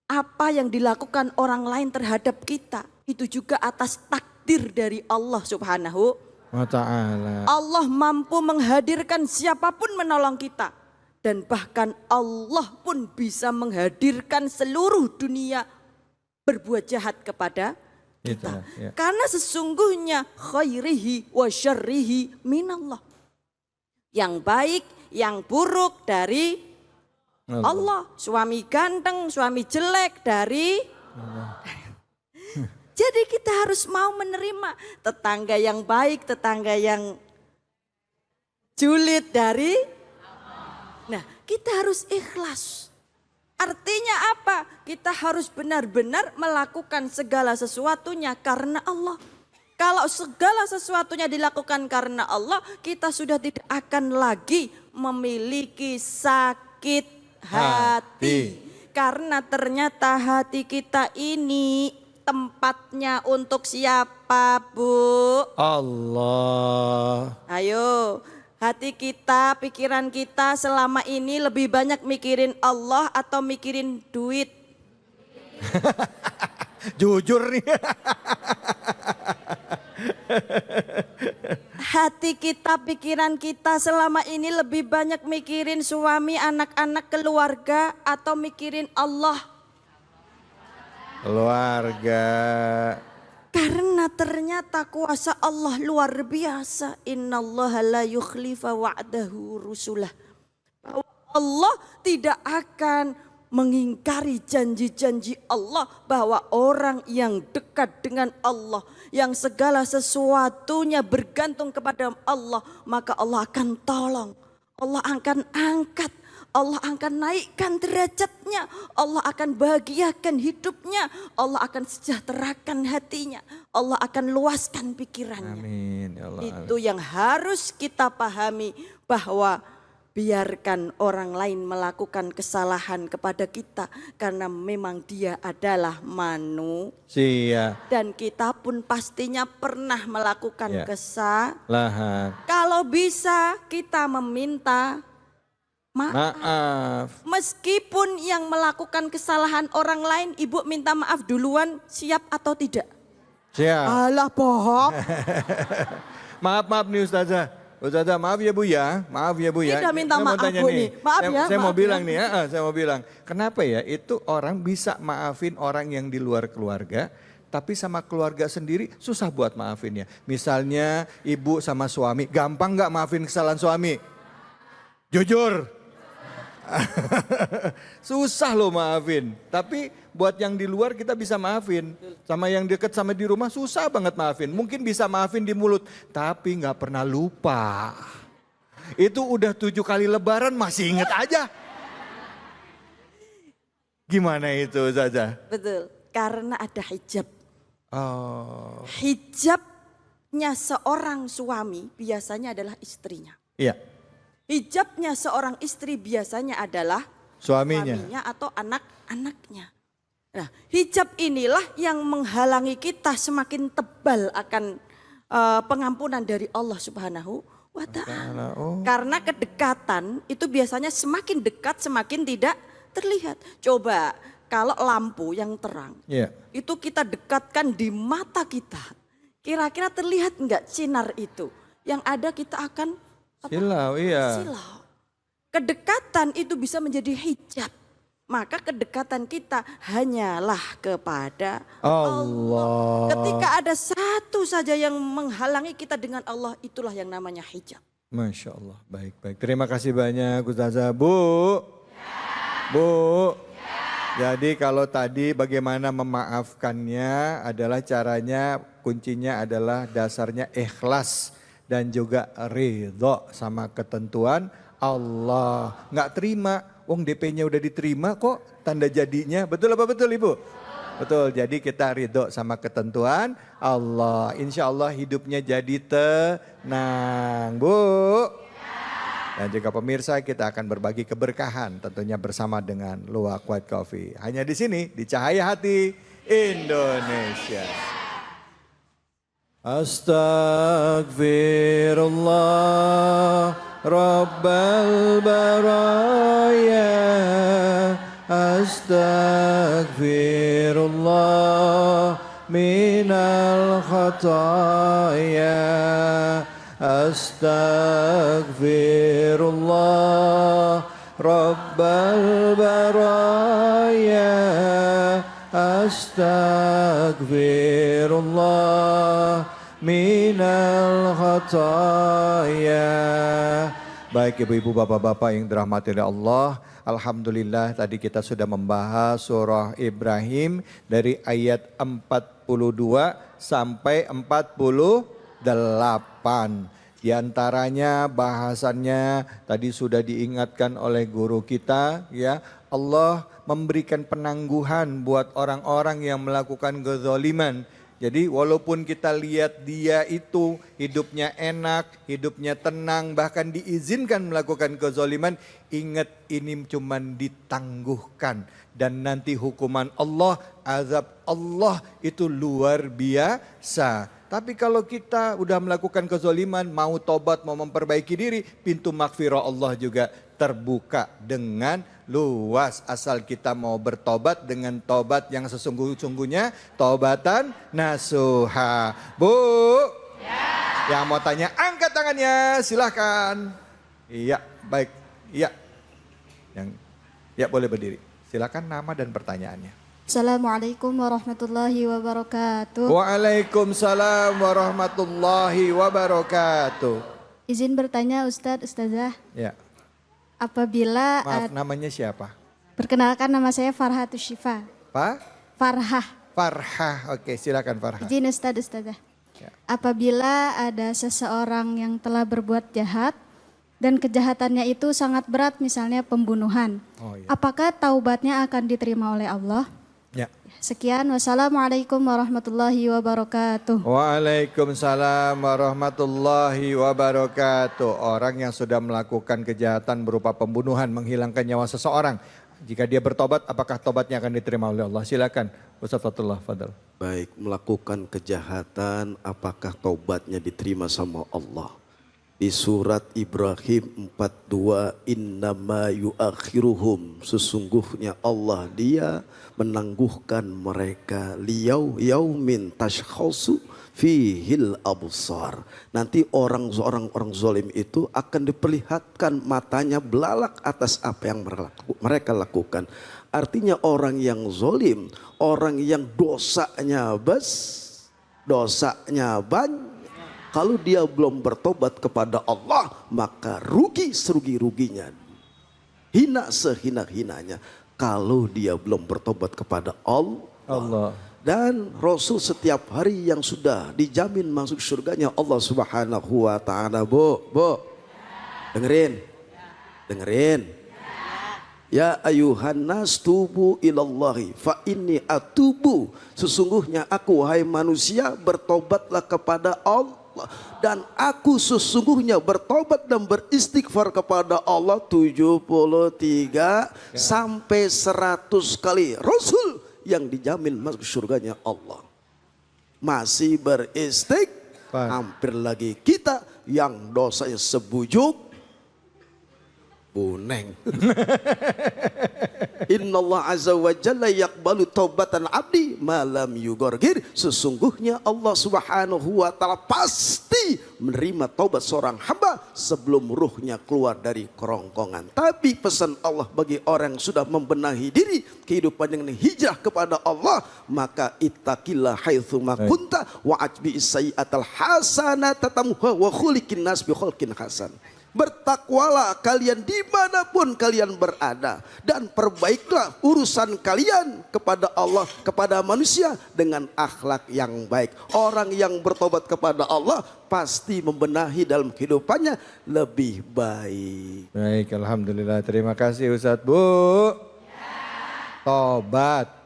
apa yang dilakukan orang lain terhadap kita itu juga atas takdir dari Allah Subhanahu wa ta'ala. Allah mampu menghadirkan siapapun menolong kita. Dan bahkan Allah pun bisa menghadirkan seluruh dunia berbuat jahat kepada kita. Ya. Karena sesungguhnya khairihi wa syarrihi minallah. Yang baik, yang buruk dari Allah. Suami ganteng, suami jelek dari Allah. Jadi kita harus mau menerima tetangga yang baik, tetangga yang julid dari Nah, kita harus ikhlas. Artinya apa? Kita harus benar-benar melakukan segala sesuatunya karena Allah. Kalau segala sesuatunya dilakukan karena Allah, kita sudah tidak akan lagi memiliki sakit hati. Karena ternyata hati kita ini tempatnya untuk siapa, Bu? Allah. Ayo. Hati kita, pikiran kita selama ini lebih banyak mikirin Allah atau mikirin duit? Jujur nih. Hati kita, pikiran kita selama ini lebih banyak mikirin suami, anak-anak, keluarga atau mikirin Allah? Keluarga. Karena ternyata kuasa Allah luar biasa. Innallaha la yukhlifa wa'dahu rusulah. Bahwa Allah tidak akan mengingkari janji-janji Allah. Bahwa orang yang dekat dengan Allah, yang segala sesuatunya bergantung kepada Allah, maka Allah akan tolong, Allah akan angkat, Allah akan naikkan derajatnya, Allah akan bahagiakan hidupnya, Allah akan sejahterakan hatinya, Allah akan luaskan pikirannya. Amin ya Allah. Itu yang harus kita pahami, bahwa biarkan orang lain melakukan kesalahan kepada kita karena memang dia adalah manusia. Dan kita pun pastinya pernah melakukan kesalahan. Kalau bisa kita meminta maaf. Meskipun yang melakukan kesalahan orang lain, Ibu minta maaf duluan, siap atau tidak? Siap. Alah bohong. Maaf nih Ustazah. Ustazah maaf ya Bu ya, maaf ya Bu ya. Tidak minta Saya mau maaf tanya Bu nih. nih. Maaf ya. Saya mau maaf bilang ya. nih, saya mau bilang. Kenapa ya itu orang bisa maafin orang yang di luar keluarga, tapi sama keluarga sendiri susah buat maafinnya. Misalnya ibu sama suami, gampang nggak maafin kesalahan suami? Jujur. Susah loh maafin. Tapi buat yang di luar kita bisa maafin. Sama yang deket sama di rumah susah banget maafin. Mungkin bisa maafin di mulut, tapi nggak pernah lupa. Itu udah 7 kali lebaran masih inget aja. Gimana itu Zaza? Betul, karena ada hijab. Oh. Hijabnya seorang suami biasanya adalah istrinya. Iya. Hijabnya seorang istri biasanya adalah suaminya atau anak-anaknya. Nah, hijab inilah yang menghalangi kita semakin tebal akan pengampunan dari Allah Subhanahu wa Ta'ala. Karena kedekatan itu biasanya semakin dekat semakin tidak terlihat. Coba kalau lampu yang terang itu kita dekatkan di mata kita. Kira-kira terlihat enggak sinar itu? Yang ada kita akan silau, silau. Kedekatan itu bisa menjadi hijab. Maka kedekatan kita hanyalah kepada Allah. Ketika ada satu saja yang menghalangi kita dengan Allah, itulah yang namanya hijab. Masya Allah, baik-baik. Terima kasih banyak Ustazah. Bu, jadi kalau tadi bagaimana memaafkannya adalah caranya, kuncinya adalah dasarnya ikhlas. Dan juga ridho sama ketentuan Allah. Nggak terima, wong DP-nya udah diterima kok tanda jadinya. Betul apa betul Ibu? Betul, jadi kita ridho sama ketentuan Allah. Insya Allah hidupnya jadi tenang, Bu. Dan juga pemirsa kita akan berbagi keberkahan tentunya bersama dengan Luwak White Coffee. Hanya di sini, di Cahaya Hati Indonesia. Astaghfirullah Rabbal baraya. Astaghfirullah minal khataya. Astaghfirullah Rabbal baraya. Astaghfirullah minal khataya. Baik ibu-ibu bapak-bapak yang dirahmati oleh Allah, alhamdulillah tadi kita sudah membahas surah Ibrahim dari ayat 42 sampai 48. Di antaranya bahasannya tadi sudah diingatkan oleh guru kita ya, Allah memberikan penangguhan buat orang-orang yang melakukan kezaliman. Jadi walaupun kita lihat dia itu hidupnya enak, hidupnya tenang, bahkan diizinkan melakukan kezaliman, ingat ini cuman ditangguhkan. Dan nanti hukuman Allah, azab Allah itu luar biasa. Tapi kalau kita udah melakukan kezaliman, mau tobat, mau memperbaiki diri, pintu maghfirah Allah juga terbuka dengan luas. Asal kita mau bertobat dengan tobat yang sesungguh-sungguhnya, tobatan nasuha. Bu, yang mau tanya angkat tangannya, silahkan. Iya, baik. Iya, ya boleh berdiri. Silakan nama dan pertanyaannya. Assalamualaikum warahmatullahi wabarakatuh. Waalaikumsalam warahmatullahi wabarakatuh. Izin bertanya Ustazah. Ya. Apabila Maaf, namanya siapa? Perkenalkan, nama saya Farhatus Syifa. Pak? Farhah. Oke, silakan Farhah. Izin Ustazah. Ya. Apabila ada seseorang yang telah berbuat jahat dan kejahatannya itu sangat berat, misalnya pembunuhan. Oh, iya. Apakah taubatnya akan diterima oleh Allah? Ya. Sekian, wassalamualaikum warahmatullahi wabarakatuh. Waalaikumsalam warahmatullahi wabarakatuh. Orang yang sudah melakukan kejahatan berupa pembunuhan, menghilangkan nyawa seseorang, jika dia bertobat, apakah tobatnya akan diterima oleh Allah? Silakan, Ustaz Fatullah, fadal. Baik, melakukan kejahatan apakah taubatnya diterima sama Allah? Di surat Ibrahim 42, innama yuakhiruhum, sesungguhnya Allah dia menangguhkan mereka yaumin tashkhasu fihil absar. Nanti orang zalim itu akan diperlihatkan matanya belalak atas apa yang mereka lakukan. Artinya orang yang zalim, orang yang dosanya banyak, kalau dia belum bertobat kepada Allah, maka rugi serugi-ruginya. Hina sehina-hinanya kalau dia belum bertobat kepada Allah. Dan Rasul setiap hari yang sudah dijamin masuk surganya Allah Subhanahu wa taala. Bu. Dengerin. Ya ayuhan nas tubu ilallahi fa inni atubu. Sesungguhnya aku wahai manusia bertobatlah kepada Allah. Dan aku sesungguhnya bertobat dan beristighfar kepada Allah 73 sampai 100 kali. Rasul yang dijamin masuk surganya Allah masih beristighfar. Hampir lagi kita yang dosanya sebujuk buneng. Innallah azza wa jalla yaqbalu taubatan abdi malam yugorgir. Sesungguhnya Allah subhanahu wa ta'ala pasti menerima taubat seorang hamba sebelum ruhnya keluar dari kerongkongan. Tapi pesan Allah bagi orang yang sudah membenahi diri kehidupan dengan hijrah kepada Allah, maka ittaqillah haitsu ma kunta wa ajbi sayyi'atal hasanata tamuha wa khuliqin nas bi khulqin hasan. Bertakwalah kalian dimanapun kalian berada, dan perbaiklah urusan kalian kepada Allah, kepada manusia dengan akhlak yang baik. Orang yang bertobat kepada Allah pasti membenahi dalam kehidupannya lebih baik. Baik, alhamdulillah. Terima kasih Ustadz. Bu. Tobat.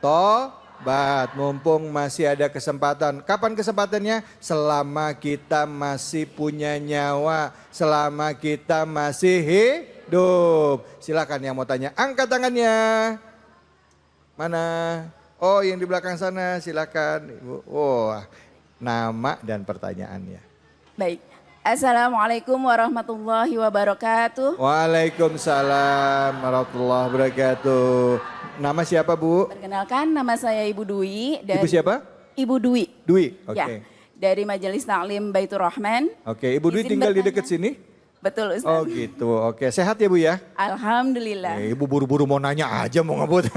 Mumpung masih ada kesempatan. Kapan kesempatannya? Selama kita masih punya nyawa, selama kita masih hidup. Silakan yang mau tanya, angkat tangannya. Mana? Oh, yang di belakang sana, silakan. Ibu. Wah, nama dan pertanyaannya. Baik. Assalamualaikum warahmatullahi wabarakatuh. Waalaikumsalam warahmatullahi wabarakatuh. Nama siapa, Bu? Perkenalkan, nama saya Ibu Dwi. Ibu siapa? Ibu Dwi. Dwi, oke. Ya, dari Majelis Taklim Baitur Rahman. Oke, Ibu Dwi tinggal di dekat sini? Betul, Ustaz. Oh gitu, oke. Sehat ya Bu ya? Alhamdulillah. Ibu buru-buru mau nanya aja mau ngebut.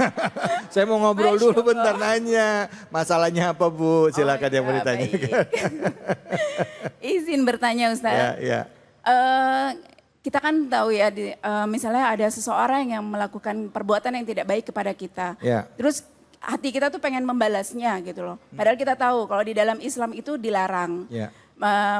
Saya mau ngobrol dulu bentar nanya. Masalahnya apa Bu? Silakan yang mau ditanyakan. Izin bertanya Ustaz. Ya. Kita kan tahu ya, misalnya ada seseorang yang melakukan perbuatan yang tidak baik kepada kita. Ya. Terus hati kita tuh pengen membalasnya gitu loh. Padahal kita tahu kalau di dalam Islam itu dilarang. Ya.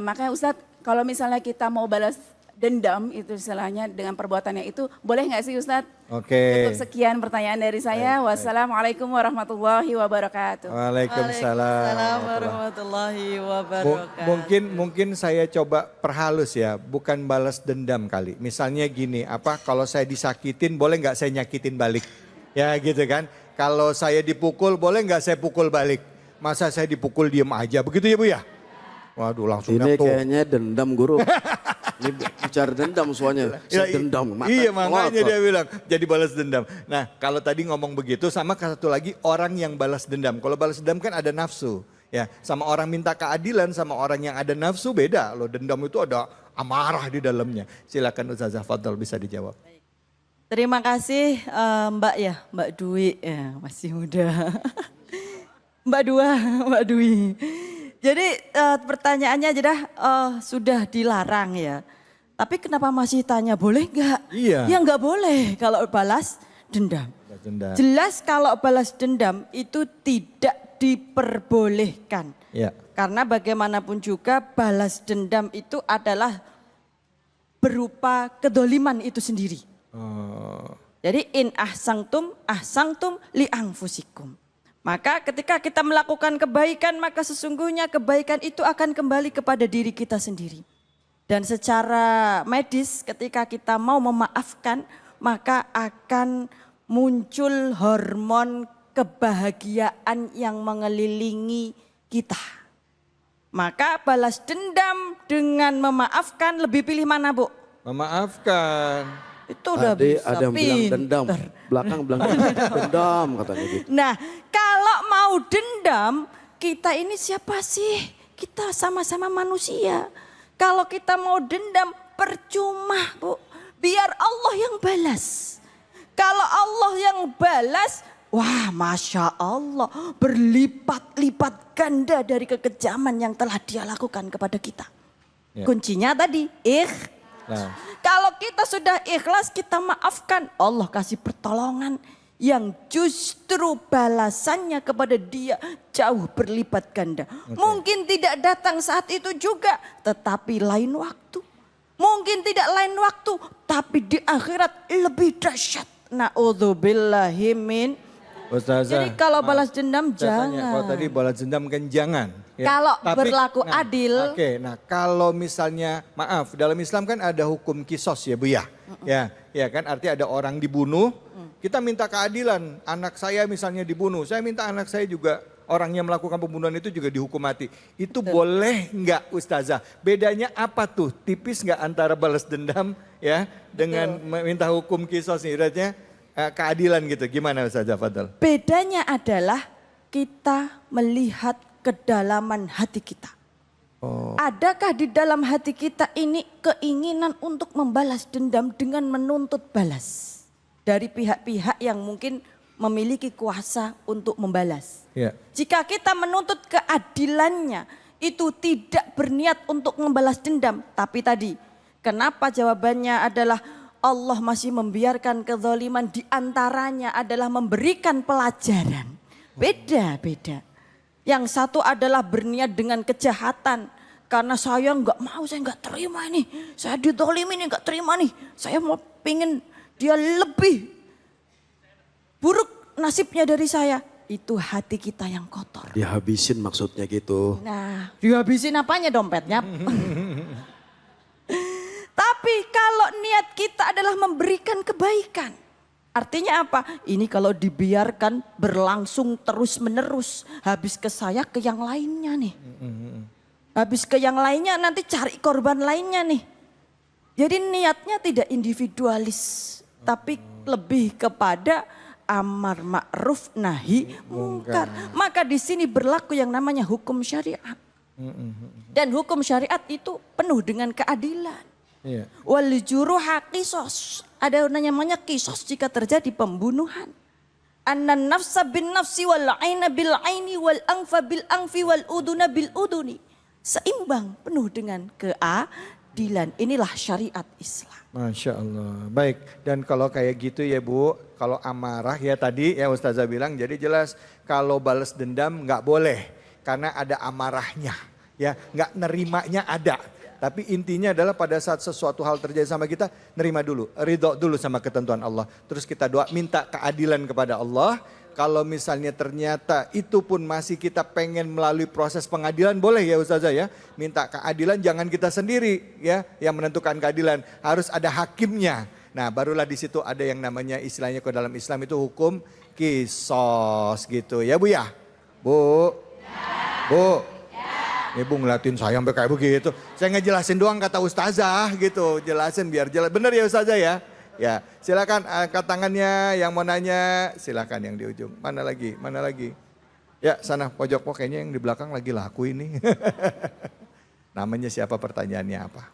Makanya Ustadz, kalau misalnya kita mau balas dendam itu istilahnya dengan perbuatannya itu, boleh nggak sih Ustadz? Oke. Cukup sekian pertanyaan dari saya. Wassalamualaikum warahmatullahi wabarakatuh. Waalaikumsalam warahmatullahi wabarakatuh. Mungkin saya coba perhalus ya, bukan balas dendam kali. Misalnya gini, kalau saya disakitin boleh nggak saya nyakitin balik? Ya gitu kan. Kalau saya dipukul boleh nggak saya pukul balik? Masa saya dipukul diem aja, begitu ya Bu ya? Waduh langsung Ini nyatu. kayaknya dendam guru. Ini bicara dendam soalnya. Saya dendam. Iya makanya dia bilang jadi balas dendam. Nah kalau tadi ngomong begitu sama satu lagi orang yang balas dendam. Kalau balas dendam kan ada nafsu. Ya, sama orang minta keadilan sama orang yang ada nafsu beda loh. Dendam itu ada amarah di dalamnya. Silakan Ustazah Fadl bisa dijawab. Terima kasih Mbak Dwi, ya masih muda. Mbak Dwi. Jadi pertanyaannya sudah dilarang ya. Tapi kenapa masih tanya boleh nggak? Iya. Ya nggak boleh kalau balas dendam. Jelas kalau balas dendam itu tidak diperbolehkan. Ya. Karena bagaimanapun juga balas dendam itu adalah berupa kedoliman itu sendiri. Jadi in ahsangtum li anfusikum. Maka ketika kita melakukan kebaikan, maka sesungguhnya kebaikan itu akan kembali kepada diri kita sendiri. Dan secara medis ketika kita mau memaafkan, maka akan muncul hormon kebahagiaan yang mengelilingi kita. Maka balas dendam dengan memaafkan, lebih pilih mana, Bu? Memaafkan. Itu udah Tadi bisa ada yang bilang dendam, belakang bilang dendam katanya gitu. Nah, kalau mau dendam, kita ini siapa sih? Kita sama-sama manusia. Kalau kita mau dendam, percuma, Bu. Biar Allah yang balas. Kalau Allah yang balas, wah, Masya Allah, berlipat-lipat ganda dari kekejaman yang telah Dia lakukan kepada kita. Ya. Kuncinya tadi, Nah, kalau kita sudah ikhlas, kita maafkan, Allah kasih pertolongan yang justru balasannya kepada Dia jauh berlipat ganda. Mungkin tidak datang saat itu juga, tetapi lain waktu. Mungkin tidak lain waktu, tapi di akhirat lebih dahsyat. Na'udzubillahi min. Ustazah, Jadi kalau balas dendam saya tanya, jangan. kalau tadi balas dendam kan jangan. Ya. Kalau berlaku adil. Oke, nah kalau misalnya, maaf, dalam Islam kan ada hukum kisos ya Bu ya. Ya kan artinya ada orang dibunuh, kita minta keadilan. Anak saya misalnya dibunuh, saya minta anak saya juga, orang yang melakukan pembunuhan itu juga dihukum mati. Itu boleh nggak Ustazah? Bedanya apa tuh? Tipis nggak antara balas dendam ya dengan meminta hukum kisos nih? Ibaratnya keadilan gitu. Gimana Ustazah Fadl? Bedanya adalah kita melihat kedalaman hati kita. Adakah di dalam hati kita ini keinginan untuk membalas dendam dengan menuntut balas dari pihak-pihak yang mungkin memiliki kuasa untuk membalas? Ya. Jika kita menuntut keadilannya, itu tidak berniat untuk membalas dendam. Tapi tadi, kenapa jawabannya adalah Allah masih membiarkan kezaliman, di antaranya adalah memberikan pelajaran. Beda-beda. Yang satu adalah berniat dengan kejahatan. Karena saya nggak mau, saya nggak terima ini. Saya dizalimi ini nggak terima nih. Saya mau pingin dia lebih buruk nasibnya dari saya. Itu hati kita yang kotor. Dihabisin maksudnya gitu. Nah, dihabisin apanya dompetnya? Tapi kalau niat kita adalah memberikan kebaikan. Artinya apa? Ini kalau dibiarkan berlangsung terus menerus. Habis ke saya, ke yang lainnya nih. Habis ke yang lainnya, nanti cari korban lainnya nih. Jadi niatnya tidak individualis. Tapi lebih kepada amar ma'ruf nahi mungkar. Maka di sini berlaku yang namanya hukum syariat. Dan hukum syariat itu penuh dengan keadilan. Wal juruha qisos. Ada namanya kisos jika terjadi pembunuhan. Annan nafsa bin nafsi wal aina bil aini wal anfa bil anfi wal uduna bil uduni. Seimbang, penuh dengan keadilan. Inilah syariat Islam. Masya Allah. Baik, dan kalau kayak gitu ya Bu, kalau amarah ya tadi ya Ustazah bilang, jadi jelas kalau balas dendam nggak boleh. Karena ada amarahnya, ya nggak nerimanya ada. Tapi intinya adalah pada saat sesuatu hal terjadi sama kita, nerima dulu, ridho dulu sama ketentuan Allah. Terus kita doa, minta keadilan kepada Allah. Kalau misalnya ternyata itu pun masih kita pengen melalui proses pengadilan, boleh ya Ustazah ya. Minta keadilan, jangan kita sendiri ya yang menentukan keadilan. Harus ada hakimnya. Nah barulah di situ ada yang namanya istilahnya kalau dalam Islam itu hukum kisos gitu ya Bu ya. Bu. Bu. Ibu ngeliatin saya sampai kayak begitu. Saya ngejelasin doang kata Ustazah gitu. Jelasin biar jelas. Bener ya Ustazah ya? Ya silakan angkat tangannya yang mau nanya. Silakan yang di ujung. Mana lagi? Mana lagi? Ya sana pojok kayaknya yang di belakang lagi laku ini. Namanya siapa, pertanyaannya apa?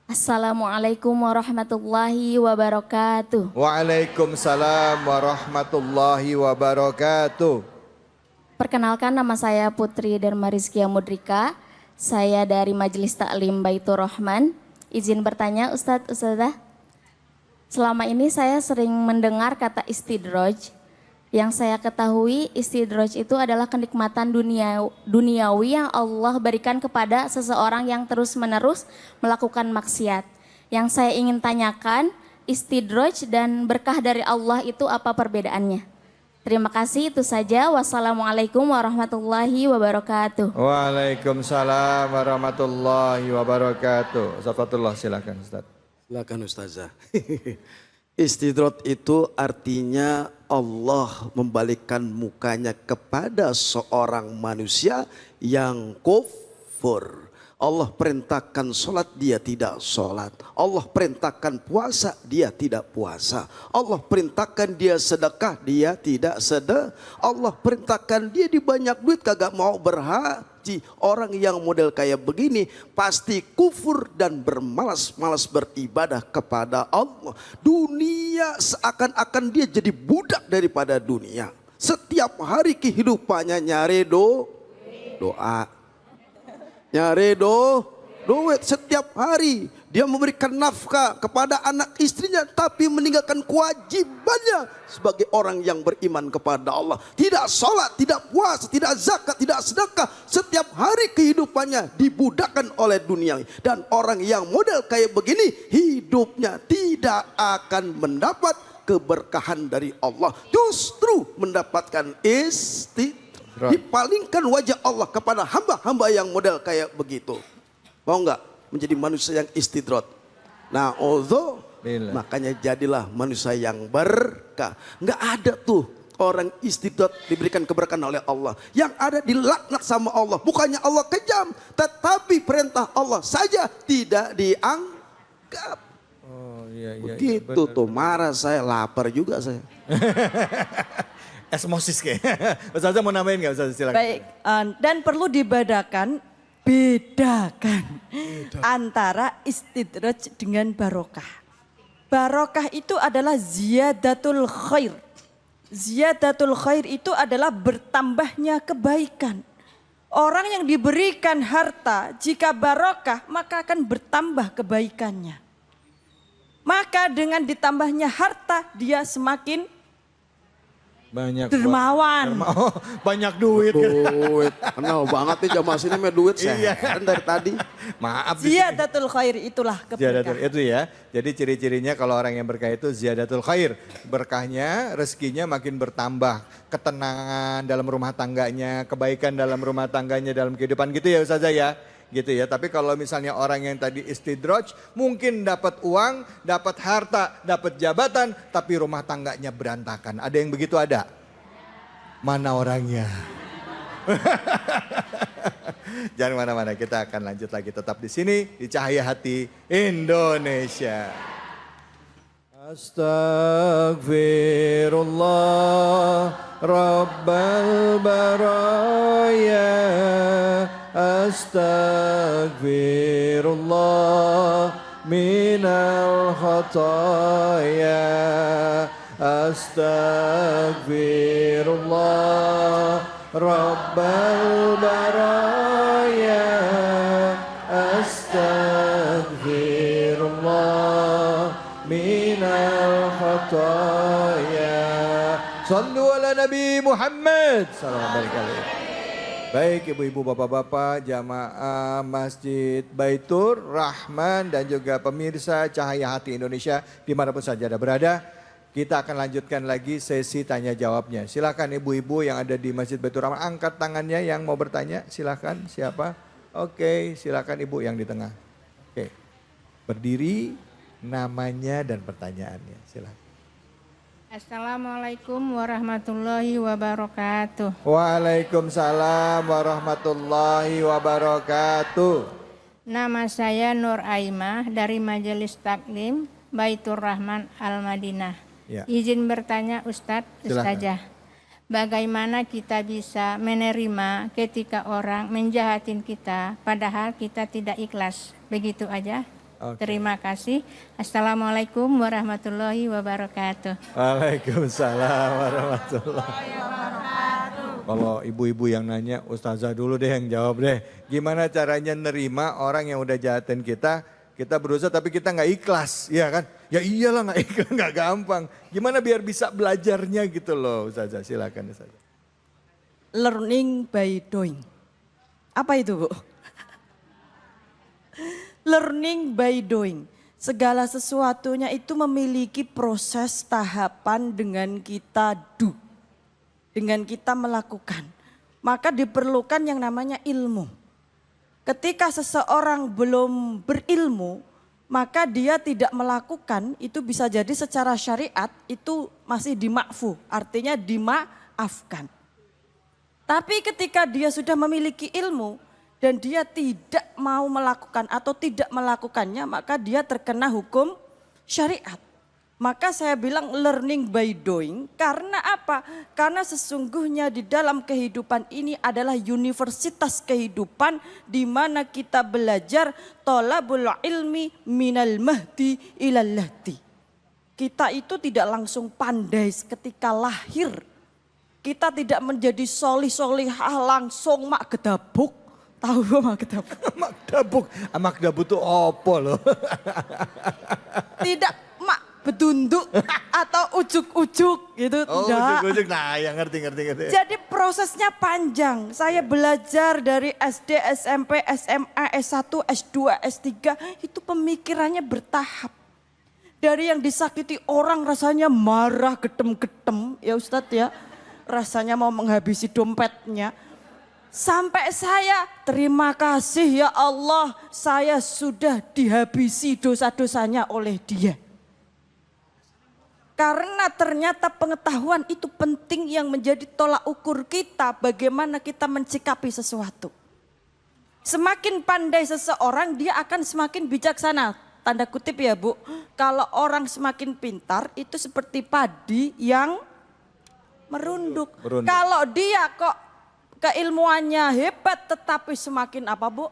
Assalamualaikum warahmatullahi wabarakatuh. Waalaikumsalam warahmatullahi wabarakatuh. Perkenalkan, nama saya Putri Dharma Rizkia Mudrika. Saya dari Majelis Taklim Baitur Rahman. Izin bertanya Ustadz, Ustazah. Selama ini saya sering mendengar kata istidroj. Yang saya ketahui istidroj itu adalah kenikmatan duniawi yang Allah berikan kepada seseorang yang terus-menerus melakukan maksiat. Yang saya ingin tanyakan, istidroj dan berkah dari Allah itu apa perbedaannya? Terima kasih, itu saja. Wassalamualaikum warahmatullahi wabarakatuh. Waalaikumsalam warahmatullahi wabarakatuh. Ustaz Fatullah silakan Ustaz. Silakan Ustazah. Istidrot itu artinya Allah membalikkan mukanya kepada seorang manusia yang kufur. Allah perintahkan sholat, dia tidak sholat. Allah perintahkan puasa, dia tidak puasa. Allah perintahkan dia sedekah, dia tidak sedekah. Allah perintahkan dia di banyak duit, kagak mau berhaji. Orang yang model kayak begini pasti kufur dan bermalas-malas beribadah kepada Allah. Dunia seakan-akan dia jadi budak daripada dunia. Setiap hari kehidupannya nyari doa. Nyari duit setiap hari. Dia memberikan nafkah kepada anak istrinya, tapi meninggalkan kewajibannya sebagai orang yang beriman kepada Allah. Tidak sholat, tidak puasa, tidak zakat, tidak sedekah. Setiap hari kehidupannya dibudakkan oleh dunia. Dan orang yang model kayak begini, hidupnya tidak akan mendapat keberkahan dari Allah. Justru mendapatkan dipalingkan wajah Allah kepada hamba-hamba yang model kayak begitu. Mau nggak menjadi manusia yang istidrot? Nah, makanya jadilah manusia yang berkah. Nggak ada tuh orang istidrot diberikan keberkahan oleh Allah. Yang ada dilaknat sama Allah. Bukannya Allah kejam, tetapi perintah Allah saja tidak dianggap. Oh iya Begitu tuh, marah saya, lapar juga saya. Esmosis kayaknya. Ustazah mau nambahin nggak Ustazah? Silakan. Baik, dan perlu bedakan antara istidraj dengan barokah. Barokah itu adalah ziyadatul khair. Ziyadatul khair itu adalah bertambahnya kebaikan. Orang yang diberikan harta, jika barokah maka akan bertambah kebaikannya. Maka dengan ditambahnya harta dia semakin banyak dermawan. Banyak duit. Kenal banget nih jamaah sini mah duit saya dari tadi. Maaf. Ziyadatul khair itulah keberkahan. Itu ya. Jadi ciri-cirinya kalau orang yang berkah itu ziyadatul khair. Berkahnya, rezekinya makin bertambah. Ketenangan dalam rumah tangganya, kebaikan dalam rumah tangganya, dalam kehidupan gitu ya Ustazah ya. Gitu ya, tapi kalau misalnya orang yang tadi istidraj mungkin dapat uang, dapat harta, dapat jabatan, tapi rumah tangganya berantakan. Ada yang begitu ada? Mana orangnya? Jangan mana-mana, kita akan lanjut lagi tetap di sini di Cahaya Hati Indonesia. Astaghfirullah Rabbal Baraya. Astaghfirullah minal khataya. Astaghfirullah Rabbal Baraya. Astaghfirullah minal khataya. Sallu ala Nabi Muhammad. Salam alaikum. Baik ibu-ibu, bapak-bapak, jamaah Masjid Baitur Rahman dan juga pemirsa Cahaya Hati Indonesia dimanapun saja Anda berada. Kita akan lanjutkan lagi sesi tanya jawabnya. Silakan ibu-ibu yang ada di Masjid Baitur Rahman angkat tangannya yang mau bertanya. Silakan, siapa? Oke, silakan ibu yang di tengah. Oke, berdiri, namanya dan pertanyaannya. Silakan. Assalamualaikum warahmatullahi wabarakatuh. Waalaikumsalam warahmatullahi wabarakatuh. Nama saya Nur Aimah dari Majelis Taklim Baitur Rahman Al-Madinah. Ya. Izin bertanya Ustadz, Ustazah. Bagaimana kita bisa menerima ketika orang menjahatin kita padahal kita tidak ikhlas? Begitu aja. Okay. Terima kasih. Assalamualaikum warahmatullahi wabarakatuh. Waalaikumsalam warahmatullahi wabarakatuh. Kalau ibu-ibu yang nanya, Ustazah dulu deh yang jawab deh. Gimana caranya nerima orang yang udah jahatin kita berusaha tapi kita nggak ikhlas, ya kan? Ya iyalah nggak ikhlas, nggak gampang. Gimana biar bisa belajarnya gitu loh, Ustazah. Silakan Ustazah. Learning by doing. Apa itu, Bu? Learning by doing. Segala sesuatunya itu memiliki proses tahapan dengan kita do. dengan kita melakukan. Maka diperlukan yang namanya ilmu. Ketika seseorang belum berilmu, maka dia tidak melakukan, itu bisa jadi secara syariat itu masih dimakfu, artinya dimaafkan. Tapi ketika dia sudah memiliki ilmu dan dia tidak mau melakukan atau tidak melakukannya, maka dia terkena hukum syariat. Maka saya bilang learning by doing, karena apa? Karena sesungguhnya di dalam kehidupan ini adalah universitas kehidupan di mana kita belajar tolabul ilmi minal mahdi ilal lahdi. Kita itu tidak langsung pandai ketika lahir. Kita tidak menjadi solih-solihah langsung mak gedabuk. Tahu mak gedabuk? Mak gedabuk, mak gedabuk itu apa loh? Tidak mak bedunduk atau ujuk-ujuk gitu. Oh, ujuk-ujuk, nah ya ngerti. Jadi prosesnya panjang. Saya belajar dari SD, SMP, SMA, S1, S2, S3 itu pemikirannya bertahap. Dari yang disakiti orang rasanya marah, gedem-gedem ya Ustadz ya. Rasanya mau menghabisi dompetnya. Sampai saya terima kasih ya Allah, saya sudah dihabisi dosa-dosanya oleh dia. Karena ternyata pengetahuan itu penting yang menjadi tolak ukur kita bagaimana kita mencikapi sesuatu. Semakin pandai seseorang dia akan semakin bijaksana. Tanda kutip ya Bu, kalau orang semakin pintar itu seperti padi yang merunduk. Kalau dia kok keilmuannya hebat tetapi semakin apa Bu?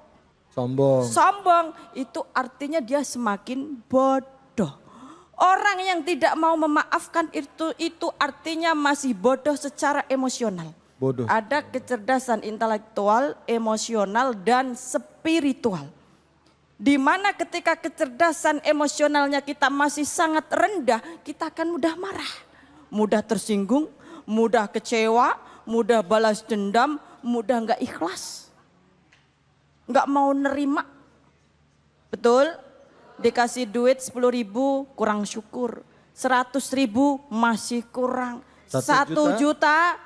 Sombong, itu artinya dia semakin bodoh. Orang yang tidak mau memaafkan itu artinya masih bodoh secara emosional. Ada kecerdasan intelektual, emosional dan spiritual. Di mana ketika kecerdasan emosionalnya kita masih sangat rendah, kita akan mudah marah, mudah tersinggung, mudah kecewa, mudah balas dendam, mudah nggak ikhlas, nggak mau nerima. Betul? Dikasih duit 10.000 kurang syukur, 100.000 masih kurang, 1 juta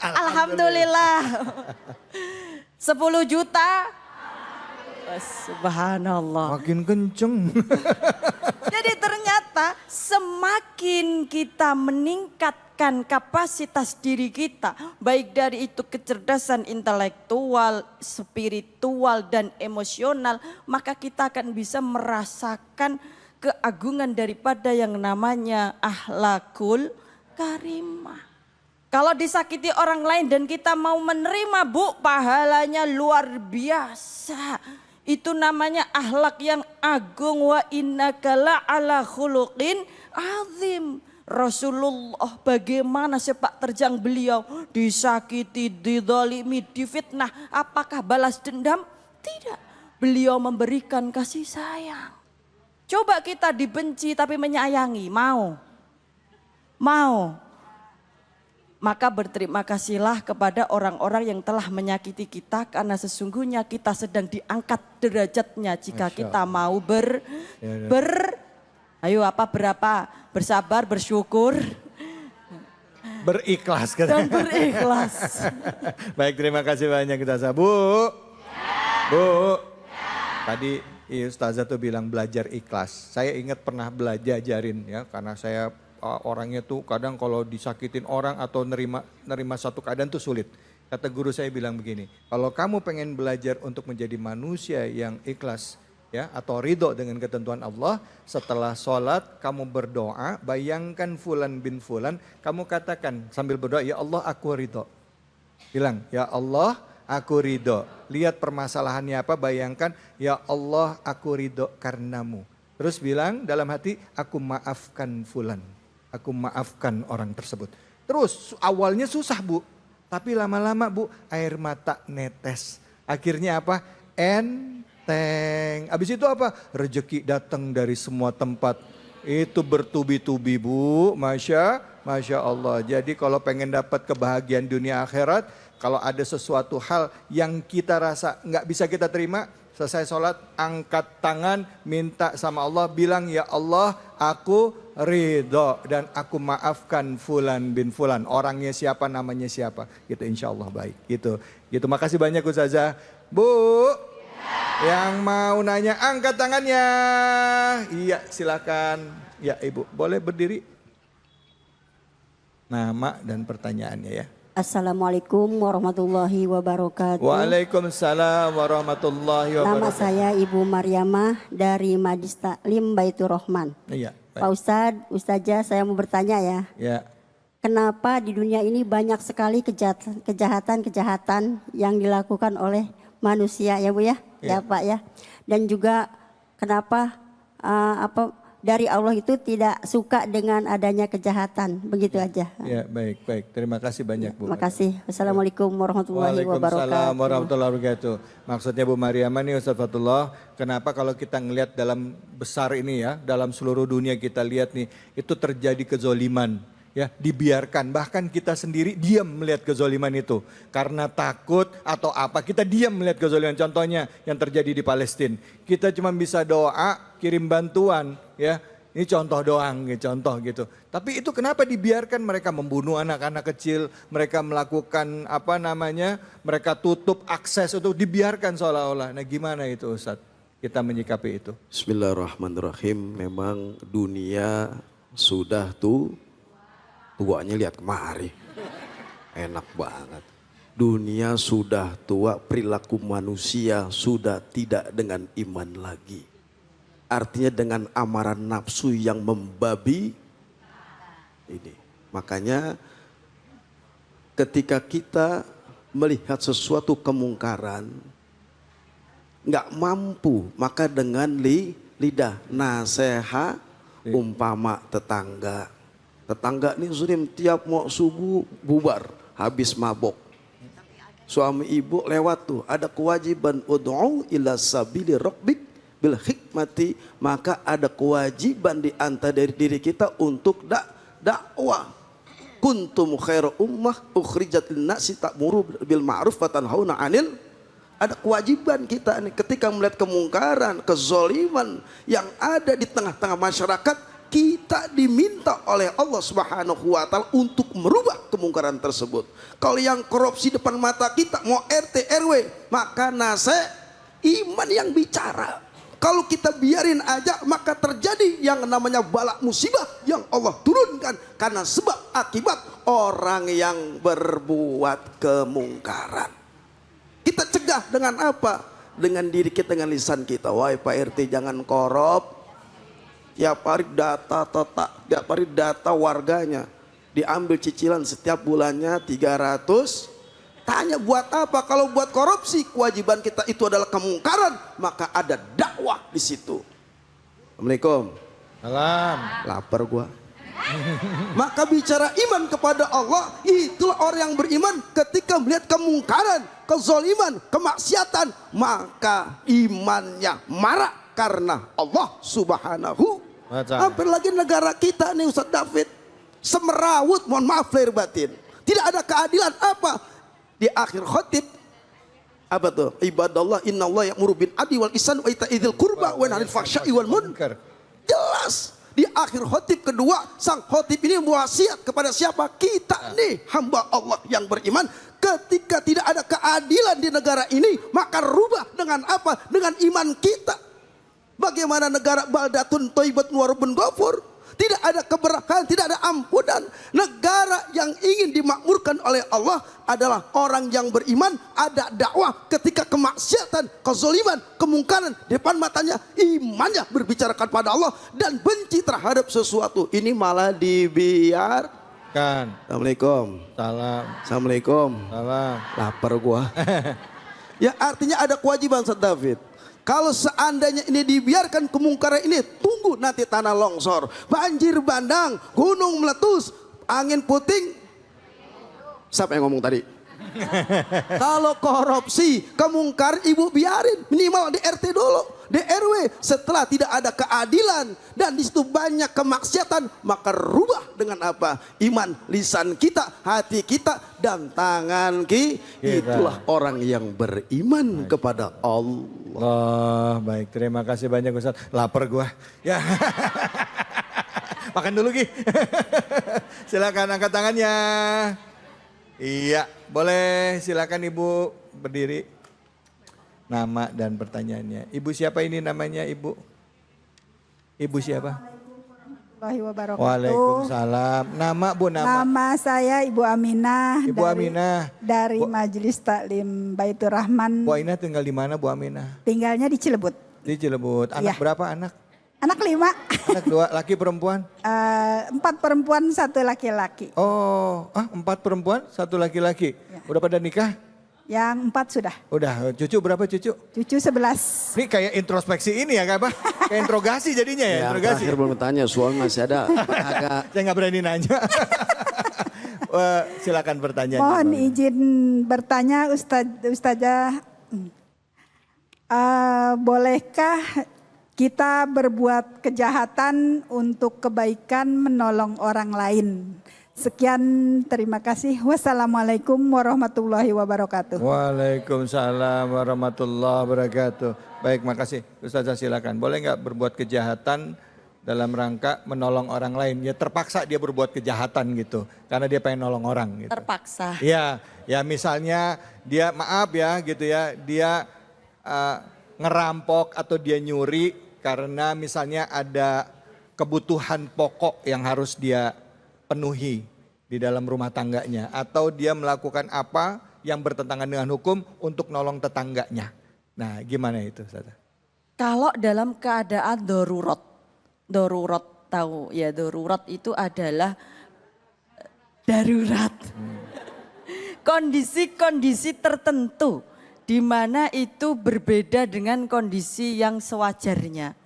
alhamdulillah, 10 juta subhanallah. Makin kenceng. Jadi ternyata semakin kita meningkatkan kapasitas diri kita, baik dari itu kecerdasan intelektual, spiritual dan emosional, maka kita akan bisa merasakan keagungan daripada yang namanya akhlakul karimah. Kalau disakiti orang lain dan kita mau menerima Bu, pahalanya luar biasa. Itu namanya akhlak yang agung, wa innaka la'ala khuluqin azim. Rasulullah bagaimana sepak terjang beliau, disakiti, dizalimi, difitnah, apakah balas dendam? Tidak. Beliau memberikan kasih sayang. Coba kita dibenci tapi menyayangi, mau? Maka berterima kasihlah kepada orang-orang yang telah menyakiti kita, karena sesungguhnya kita sedang diangkat derajatnya jika kita mau bersabar, bersyukur, berikhlas. Dan berikhlas. Baik, terima kasih banyak kita Bu. Tadi Ustazah tuh bilang belajar ikhlas. Saya ingat pernah belajarin ya, karena saya orangnya tuh kadang kalau disakitin orang atau nerima satu keadaan tuh sulit. Kata guru saya bilang begini, kalau kamu pengen belajar untuk menjadi manusia yang ikhlas ya atau ridho dengan ketentuan Allah, setelah sholat kamu berdoa, bayangkan fulan bin fulan, kamu katakan sambil berdoa, ya Allah aku ridho. Bilang, ya Allah aku ridho. Lihat permasalahannya apa, bayangkan, ya Allah aku ridho karenamu. Terus bilang dalam hati, aku maafkan fulan. Aku maafkan orang tersebut. Terus awalnya susah Bu, tapi lama-lama Bu air mata netes. Akhirnya apa? Enteng. Habis itu apa? Rezeki datang dari semua tempat. Itu bertubi-tubi Bu, Masya Allah. Jadi kalau pengen dapat kebahagiaan dunia akhirat, kalau ada sesuatu hal yang kita rasa nggak bisa kita terima, selesai sholat angkat tangan, minta sama Allah, bilang ya Allah aku ridho dan aku maafkan fulan bin fulan. Orangnya siapa, namanya siapa. Gitu insya Allah baik. Gitu. Makasih banyak Ustazah. Bu, yang mau nanya angkat tangannya. Iya silakan. Ya Ibu, boleh berdiri. Nama dan pertanyaannya ya. Assalamualaikum warahmatullahi wabarakatuh. Waalaikumsalam warahmatullahi wabarakatuh. Nama saya Ibu Maryamah dari Majlis Taklim Baitur Rahman. Iya. Pak Ustadz, Ustazah saya mau bertanya ya. Ya. Kenapa di dunia ini banyak sekali kejahatan-kejahatan yang dilakukan oleh manusia ya Bu ya? Ya Pak ya. Dan juga kenapa dari Allah itu tidak suka dengan adanya kejahatan, begitu aja. Ya baik. Terima kasih banyak Bu. Terima kasih. Assalamualaikum warahmatullahi wabarakatuh. Waalaikumsalam warahmatullahi wabarakatuh. Maksudnya Bu Maryamah nih Ustaz Fatullah, kenapa kalau kita ngelihat dalam besar ini ya, dalam seluruh dunia kita lihat nih, itu terjadi kezoliman. Ya, dibiarkan, bahkan kita sendiri diam melihat kezoliman itu. Karena takut atau apa, kita diam melihat kezoliman. Contohnya yang terjadi di Palestina. Kita cuma bisa doa, kirim bantuan, ya. Ini contoh doang, contoh gitu. Tapi itu kenapa dibiarkan mereka membunuh anak-anak kecil, mereka melakukan mereka tutup akses untuk dibiarkan seolah-olah. Nah gimana itu Ustadz, kita menyikapi itu? Bismillahirrahmanirrahim. Memang dunia sudah tuanya lihat kemari. Enak banget. Dunia sudah tua, perilaku manusia sudah tidak dengan iman lagi. Artinya dengan amaran nafsu yang membabi ini. Makanya ketika kita melihat sesuatu kemungkaran, nggak mampu, maka dengan lidah nasihat umpama tetangga. Tetangga ini Zurim tiap mau subuh bubar, habis mabok. Suami ibu lewat tuh, ada kewajiban ud'u ila sabili rabbik bil hikmati, maka ada kewajiban di antara dari diri kita untuk dakwah. Kuntum khairu ummah ukhrijat lin-nasi ta'muru bil ma'ruf wa tanhauna 'anil. Ada kewajiban kita nih ketika melihat kemungkaran, kezaliman yang ada di tengah-tengah masyarakat, kita diminta oleh Allah Subhanahu wa taala untuk merubah kemungkaran tersebut. Kalau yang korupsi depan mata kita, mau RT RW, maka iman yang bicara. Kalau kita biarin aja, maka terjadi yang namanya bala musibah yang Allah turunkan karena sebab akibat orang yang berbuat kemungkaran. Kita cegah dengan apa? Dengan diri kita, dengan lisan kita. Wahai Pak RT jangan korup. Tiap hari tiap hari data warganya. Diambil cicilan setiap bulannya 300. Tanya buat apa? Kalau buat korupsi, kewajiban kita itu adalah kemungkaran, maka ada dakwah di situ. Assalamualaikum. Salam. Lapar gua. Maka bicara iman kepada Allah, itulah orang yang beriman ketika melihat kemungkaran, kezaliman, kemaksiatan, maka imannya marak karena Allah Subhanahu. Hampir lagi negara kita nih Ustaz David, semerawut, mohon maaf lahir batin. Tidak ada keadilan apa? Di akhir khotib apa tuh? Ibadallah innallaha ya'muru bil adli wal ihsan wa ita'idzil qurba wa yanha 'anil fahsya'i wal munkar. Jelas di akhir khotib kedua, sang khotib ini wasiat kepada siapa? Kita nih hamba Allah yang beriman. Ketika tidak ada keadilan di negara ini, maka rubah dengan apa? Dengan iman kita. Bagaimana negara baldatun thayyibatun wa rabbun ghafur? Tidak ada keberkahan, tidak ada ampunan. Negara yang ingin dimakmurkan oleh Allah adalah orang yang beriman, ada dakwah ketika kemaksiatan, kezaliman, kemungkaran di depan matanya, imannya berbicara kepada Allah dan benci terhadap sesuatu. Ini malah dibiarkan. Assalamualaikum. Salam. Assalamualaikum. Salam. Lapar gua. Ya artinya ada kewajiban Ustaz David. Kalau seandainya ini dibiarkan kemungkaran ini, tunggu nanti tanah longsor, banjir bandang, gunung meletus, angin puting. Siapa yang ngomong tadi? Kalau korupsi, kemungkaran ibu biarin, minimal di RT dulu, di RW. Setelah tidak ada keadilan dan di situ banyak kemaksiatan, maka rubah dengan apa? Iman, lisan kita, hati kita, dan tangan kita. Itulah orang yang beriman kepada Allah. Allah. Baik, terima kasih banyak Ustaz. Lapar gua. Ya. Makan dulu Ki. Silakan angkat tangannya. Iya, boleh silakan Ibu berdiri. Nama dan pertanyaannya. Ibu siapa ini namanya Ibu? Ibu siapa? Wabarakatuh. Waalaikumsalam. Nama Bu, nama? Nama saya Ibu Aminah. Ibu Aminah. Dari Majelis Taklim Baitur Rahman. Bu Aminah tinggal di mana Bu Aminah? Tinggalnya di Cilebut. Di Cilebut. Anak Iya. berapa anak? Anak 5. Anak 2, laki perempuan? 4 perempuan, 1 laki-laki. Oh, 4 perempuan, 1 laki-laki. Udah pada nikah? Yang 4 sudah. Udah, cucu berapa cucu? Cucu 11. Ini kayak introspeksi ini ya, apa? Kayak interogasi jadinya ya, Yang interogasi. terakhir belum tanya, suami masih ada. Agak Saya nggak berani nanya. Silakan pertanyaan. Mohon izin bertanya Ustazah. Bolehkah kita berbuat kejahatan untuk kebaikan menolong orang lain? Sekian, terima kasih. Wassalamualaikum warahmatullahi wabarakatuh. Waalaikumsalam warahmatullahi wabarakatuh. Baik, makasih. Ustazah silakan. Boleh nggak berbuat kejahatan dalam rangka menolong orang lain? Ya terpaksa dia berbuat kejahatan gitu. Karena dia pengen nolong orang gitu. Terpaksa. Ya, ya misalnya dia maaf ya gitu ya. Dia ngerampok atau dia nyuri karena misalnya ada kebutuhan pokok yang harus dia penuhi di dalam rumah tangganya, atau dia melakukan apa yang bertentangan dengan hukum untuk nolong tetangganya. Nah, gimana itu, Ustaz? Kalau dalam keadaan darurat tahu ya, darurat itu adalah darurat. Kondisi-kondisi tertentu di mana itu berbeda dengan kondisi yang sewajarnya.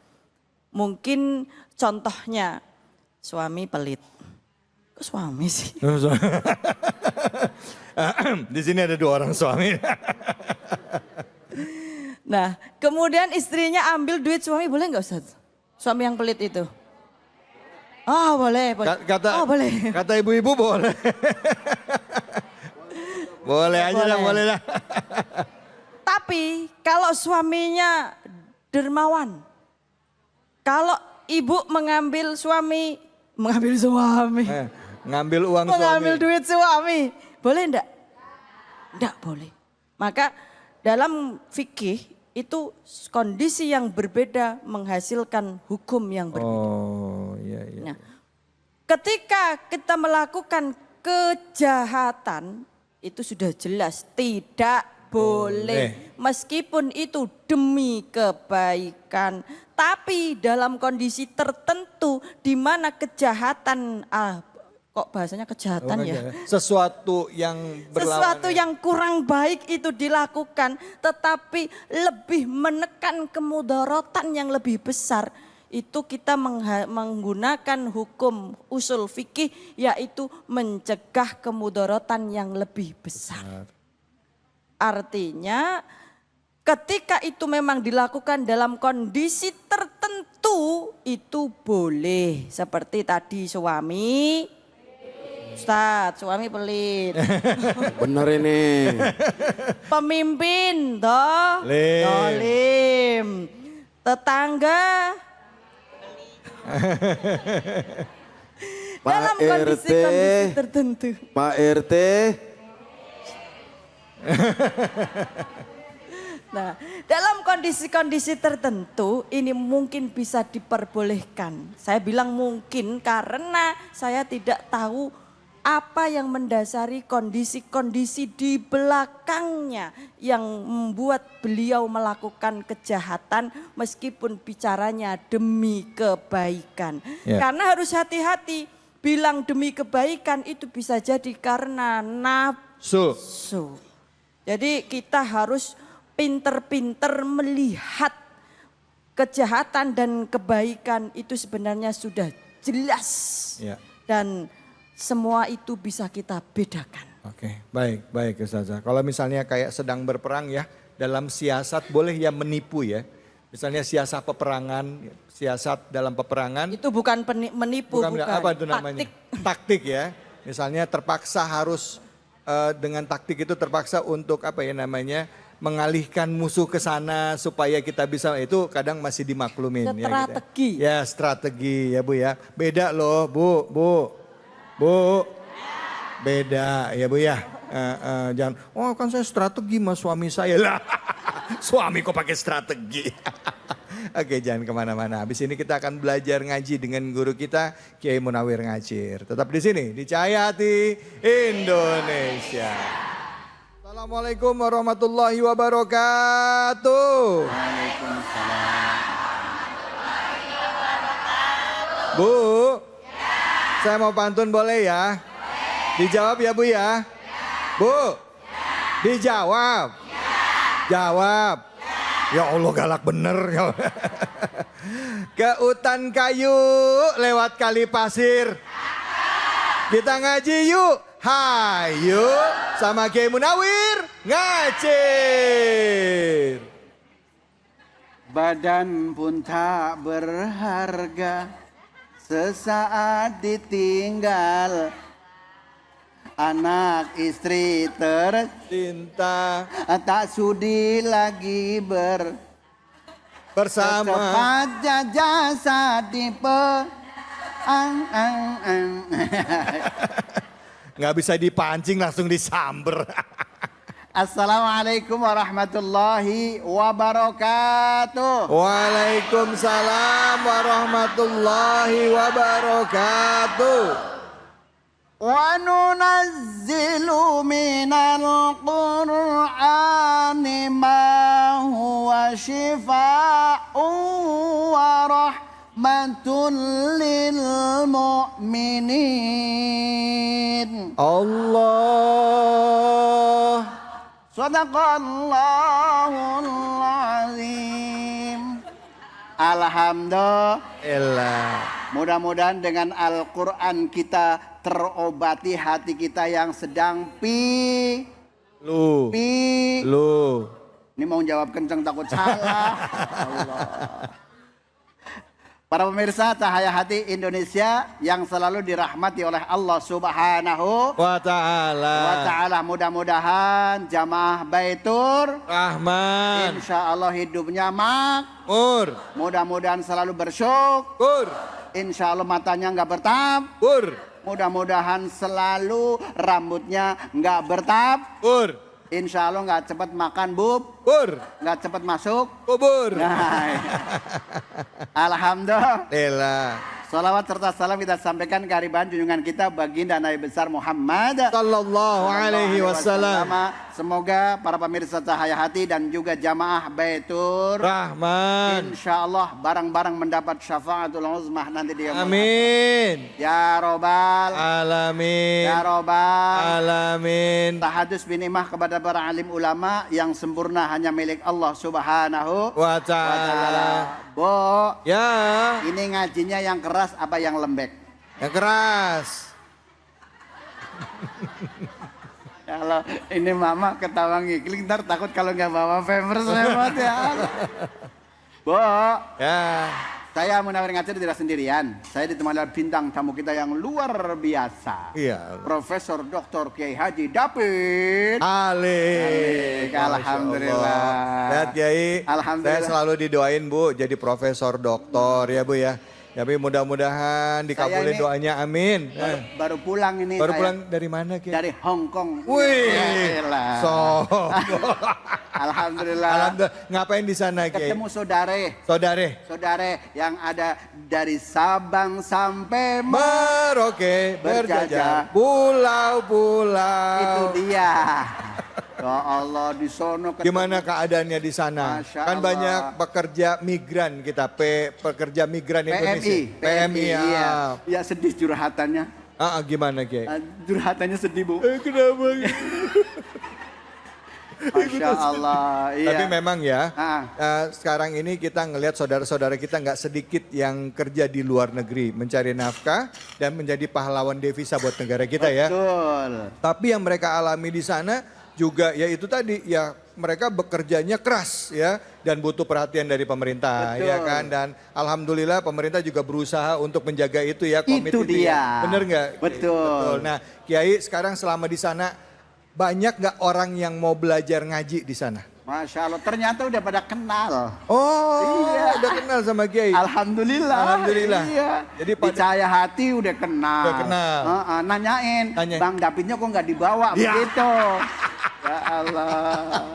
Mungkin contohnya suami pelit. Kok suami sih? Di sini ada 2 orang suami. Nah, kemudian istrinya ambil duit suami, boleh nggak Ustaz? Suami yang pelit itu. Oh boleh, boleh. Kata, oh boleh. Kata ibu-ibu boleh. Boleh aja lah, boleh lah. Tapi kalau suaminya dermawan, kalau ibu mengambil suami, ngambil uang mengambil suami. duit suami, boleh enggak? Enggak boleh. Maka dalam fikih itu kondisi yang berbeda menghasilkan hukum yang berbeda. Oh iya iya. Nah, ketika kita melakukan kejahatan itu sudah jelas tidak boleh. Meskipun itu demi kebaikan, tapi dalam kondisi tertentu di mana kejahatan, kok bahasanya kejahatan ya? Sesuatu yang berlawanan. Sesuatu yang kurang baik itu dilakukan, tetapi lebih menekan kemudaratan yang lebih besar. Itu kita menggunakan hukum usul fikih, yaitu mencegah kemudaratan yang lebih besar. Artinya ketika itu memang dilakukan dalam kondisi tertentu itu boleh. Seperti tadi suami, Ustadz suami pelit. bener ini. Pemimpin toh, Lim. dolim. Tetangga. Dalam Pak kondisi-kondisi tertentu. Pak RT. Nah, dalam kondisi-kondisi tertentu ini mungkin bisa diperbolehkan. Saya bilang mungkin karena saya tidak tahu apa yang mendasari kondisi-kondisi di belakangnya yang membuat beliau melakukan kejahatan meskipun bicaranya demi kebaikan. Ya. Karena harus hati-hati, bilang demi kebaikan itu bisa jadi karena nafsu. Jadi kita harus pinter-pinter melihat kejahatan dan kebaikan itu sebenarnya sudah jelas. Ya. Dan semua itu bisa kita bedakan. Oke, baik Ustazah. Kalau misalnya kayak sedang berperang ya, dalam siasat boleh ya menipu ya. Misalnya siasat peperangan, siasat dalam peperangan. Itu bukan menipu, bukan. Apa itu namanya? Taktik ya. Misalnya terpaksa harus dengan taktik itu terpaksa untuk apa ya namanya, mengalihkan musuh ke sana supaya kita bisa, itu kadang masih dimaklumin. Strategi. Ya, strategi ya Bu ya. Beda loh Bu. Beda ya Bu ya. Jangan, oh kan saya strategi sama suami saya lah. Suami kok pakai strategi. Oke, jangan kemana-mana. Habis ini kita akan belajar ngaji dengan guru kita Kiai Munawir Ngajir. Tetap di sini di Cahaya Hati Indonesia. Assalamualaikum warahmatullahi wabarakatuh. Bu, saya mau pantun boleh ya? Dijawab ya Bu ya? Bu, dijawab. Jawab. Ya Allah galak bener. Ke hutan kayu lewat kali pasir. Kita ngaji yuk. Hayu sama Kiai Munawir Ngajir. Badan pun tak berharga, sesaat ditinggal. Anak istri tercinta, tak sudi lagi bersama. Cepatnya jasa Nggak bisa dipancing langsung disamber. Assalamualaikum warahmatullahi wabarakatuh. Waalaikumsalam warahmatullahi wabarakatuh. Wa nunazzilu minal Qur'ani ma huwa shifaa'un wa rahmatun lil mu'minin. Allah. Sadaqallahul azim. Alhamdulillah. Mudah-mudahan dengan Al-Quran kita terobati hati kita yang sedang lu. Ini mau jawab kenceng takut salah. Allah. Para pemirsa Cahaya Hati Indonesia yang selalu dirahmati oleh Allah Subhanahu wa Ta'ala. Mudah-mudahan jamaah Baitur Rahman insya Allah hidupnya makmur. Mudah-mudahan selalu bersyukur. Insya Allah matanya nggak bertabur. Mudah-mudahan selalu rambutnya nggak bertabur. Insya Allah nggak cepat makan nggak cepat masuk kubur. Nah, alhamdulillah. Salawat serta salam kita sampaikan ke hariban junjungan kita baginda Nabi besar Muhammad sallallahu alaihi wasallam. Semoga para pemirsa Cahaya Hati dan juga jamaah Baitur Rahman insya Allah barang-barang mendapat syafaatul uzmah nanti dia. Amin. Ya Robbal Alamin. Ya Robbal Alamin. Tahadus binimah kepada para alim ulama yang sempurna hanya milik Allah Subhanahu wa Ta'ala. Bo, ya. Ini ngajinya yang keras apa yang lembek? Yang keras. Kalau ini mama ketawa ngikling, ntar takut kalau nggak bawa famers lewat ya. Bo, ya. Saya Munawir Ngajir tidak sendirian. Saya ditemani oleh bintang tamu kita yang luar biasa. Iya. Profesor Dr. Kiai Haji David Alik. Alhamdulillah. Lihat Kiai, alhamdulillah. saya selalu didoain Bu jadi profesor doktor ya Bu ya. Tapi mudah-mudahan dikabulin doanya, amin. Baru pulang ini. Baru pulang dari mana Kiai? Dari Hong Kong. Wih, Alhamdulillah. Alhamdulillah. Ngapain di sana Kiai? Ketemu saudare yang ada dari Sabang sampai Merauke, berjajah pulau-pulau. Itu dia. Ya Allah, di sono gimana keadaannya di sana? Masya kan Allah. banyak pekerja migran kita, pekerja migran Indonesia. PMI ya. Iya. Ya sedih curhatannya. Gimana Kiai? Curhatannya sedih Bu. Kenapa? Masya Allah. Iya. Tapi memang ya, sekarang ini kita ngelihat saudara-saudara kita nggak sedikit yang kerja di luar negeri mencari nafkah dan menjadi pahlawan devisa buat negara kita ya. Betul. Tapi yang mereka alami di sana juga ya itu tadi ya mereka bekerjanya keras ya dan butuh perhatian dari pemerintah. Betul. Ya kan, dan alhamdulillah pemerintah juga berusaha untuk menjaga itu ya, komit itu dia. Ya. Bener nggak? Betul. Nah Kiai sekarang selama di sana banyak nggak orang yang mau belajar ngaji di sana? Masya Allah, ternyata udah pada kenal. Oh, iya. udah kenal sama Kiai. Alhamdulillah. Alhamdulillah. Iya. Jadi Di Cahaya Hati udah kenal. Udah kenal. Nanyain, Bang Davidnya kok nggak dibawa begitu. Ya Allah.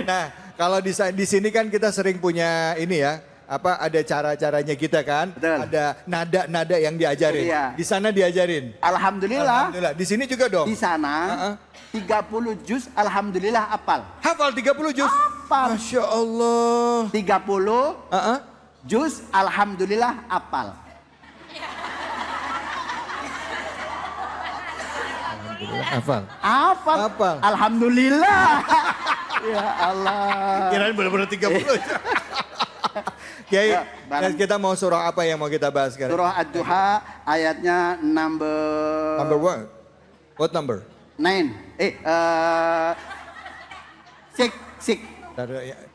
Nah, kalau di sini kan kita sering punya ini ya, ada cara-caranya kita kan, ada nada-nada yang diajarin. Iya. Di sana diajarin. Alhamdulillah. Di sini juga dong. Di sana 30 juz alhamdulillah apal. Hafal 30 juz? Apal. Masya Allah. 30 juz alhamdulillah apal. Hafal. Apal. Alhamdulillah. Ya Allah. Kirain benar-benar 30. Kiai, Ya, kita mau surah apa yang mau kita bahas sekarang? Surah Ad-Duha ayatnya Number what? What number? 9. Sik.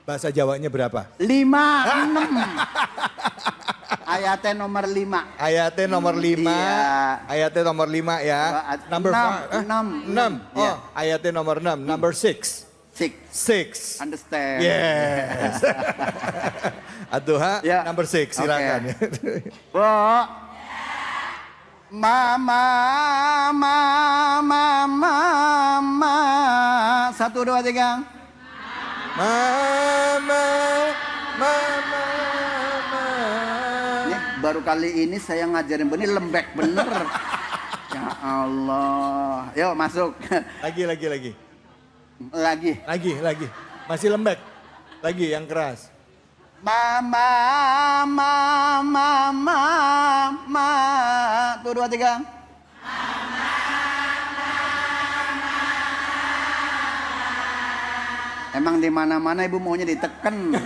Bahasa Jawanya berapa? 5, 6. Ayatnya nomor 5. Ayatnya nomor 5. Iya. Ayatnya nomor 5 ya. Number 6. 6. Oh, ayatnya nomor 6. Number 6. 6. Understand. Yes. Ad-Duha number 6. Silakan. Bu. Mama. 1, 2, 3. Mama. Ini baru kali ini saya ngajarin Beni lembek bener. Ya Allah. Yuk masuk. Lagi. Lagi. Masih lembek. Lagi yang keras. Mama. 1, 2, 3. Emang di mana-mana ibu maunya diteken. Ya.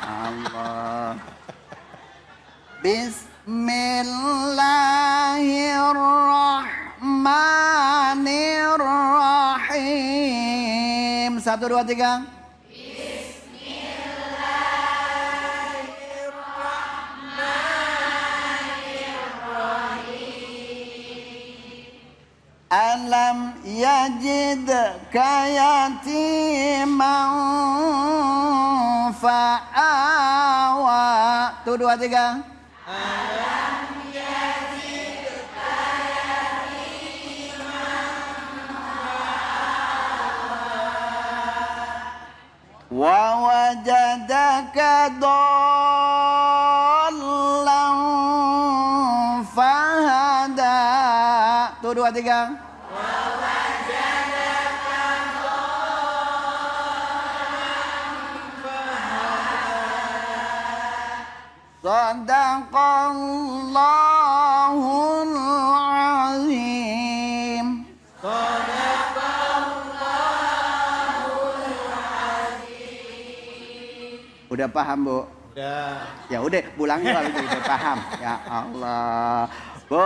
Allah. Bismillahirrahmanirrahim. 1, 2, 3. Alam yajidka yatiman fa'awa. 1, 2, 3. Alam yajidka yatiman wa wajadaka dhallan fahada. 1, 2, 3. Sadaqallahul azim. Udah paham, Bu? Udah. Ya udah, pulang kalau udah paham. Ya Allah. Bu.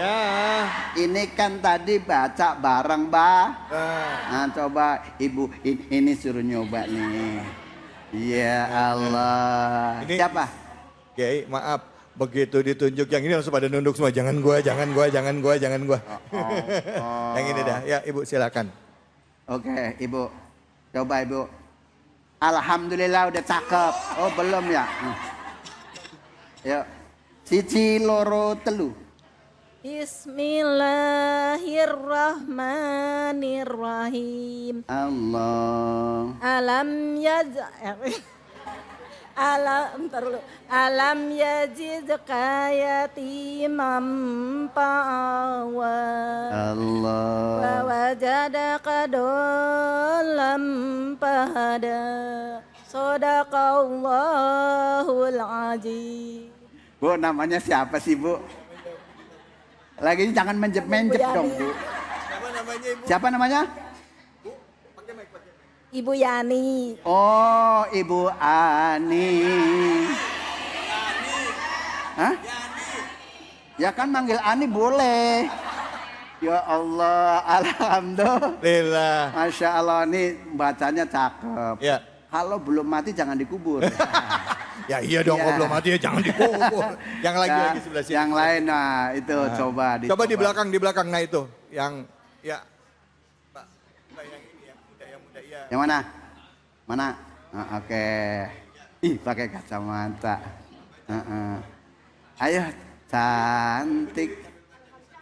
Ya. Ini kan tadi baca bareng, Mbak. Nah, coba Ibu ini suruh nyoba nih. Ya Allah. Siapa? Kiai, maaf. Begitu ditunjuk yang ini langsung pada nunduk semua. Jangan gua. Yang ini dah. Ya, Ibu silakan. Oke, Ibu. Coba, Ibu. Alhamdulillah udah cakep. Oh, belum ya? Yuk. 1, 2, 3. Bismillahirrahmanirrahim. Allah. Alam yajidka yatiman fa'awa. Allah. Wa wajadaka dhallan fahada. Shadaqallahul azim. Bu, namanya siapa sih, Bu? Lagi jangan menjep-menjep dong, Bu. Siapa namanya? Ibu Yani. Oh, Ibu Ani. Hah? Ya kan manggil Ani boleh. Ya Allah, alhamdulillah. Masya Allah, ini bacanya cakep. Ya. Kalau belum mati jangan dikubur. Ya iya dong, kalau belum mati ya jangan dikubur. Yang lagi sebelah sini. Yang lain, nah itu coba. Coba di belakang, nah itu. Yang, ya. Mbak yang ini ya, udah Yang mana? Mana? Oke. Ih, pakai kacamata. Ayo, cantik.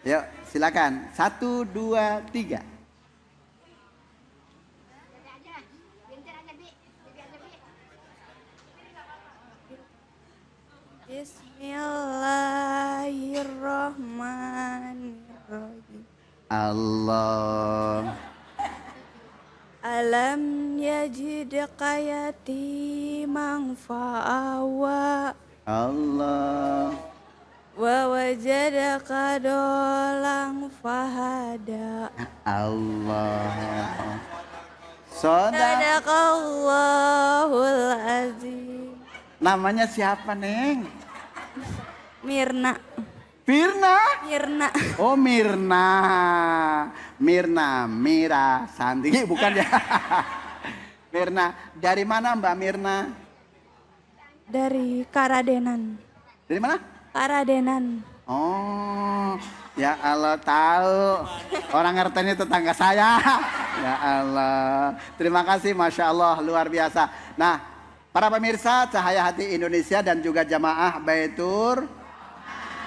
Yuk, silakan. 1, 2, 3. Bismillahirrahmanirrahim. Allah. Alam yajidka yatiman fa'awa. Allah. Wa wajadaka dolang fahada. Allah. Sadaqallahul azim. Namanya siapa, Neng? Mirna. Firna? Mirna. Oh, Mirna. Mirna, Mira, Santi. Bukan ya? Mirna. Dari mana Mbak Mirna? Dari Karadenan. Dari mana? Karadenan. Oh, ya Allah tahu. Orang ngerteni tetangga saya. Ya Allah. Terima kasih, Masya Allah, luar biasa. Nah, para pemirsa Cahaya Hati Indonesia dan juga jamaah Baitur,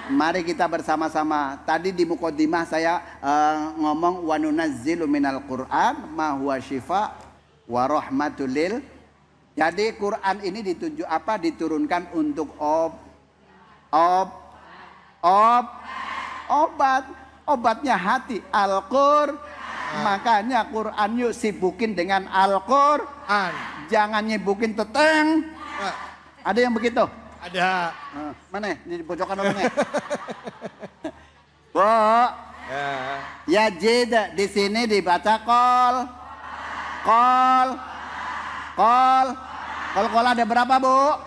mari kita bersama-sama. Tadi di muqaddimah saya ngomong wa nunazzilu minal Qur'an ma huwa syifa wa rahmatul lil. Jadi Quran ini diturunkan untuk obatnya hati, Al-Qur'an. Makanya Quran yuk sibukin dengan Al-Qur'an. Jangan nyibukin teteng. Ada yang begitu? Ada. Mana? Di pojokan orangnya. Bu. Ya jeda di sini dibaca kol. Kol ada berapa, Bu?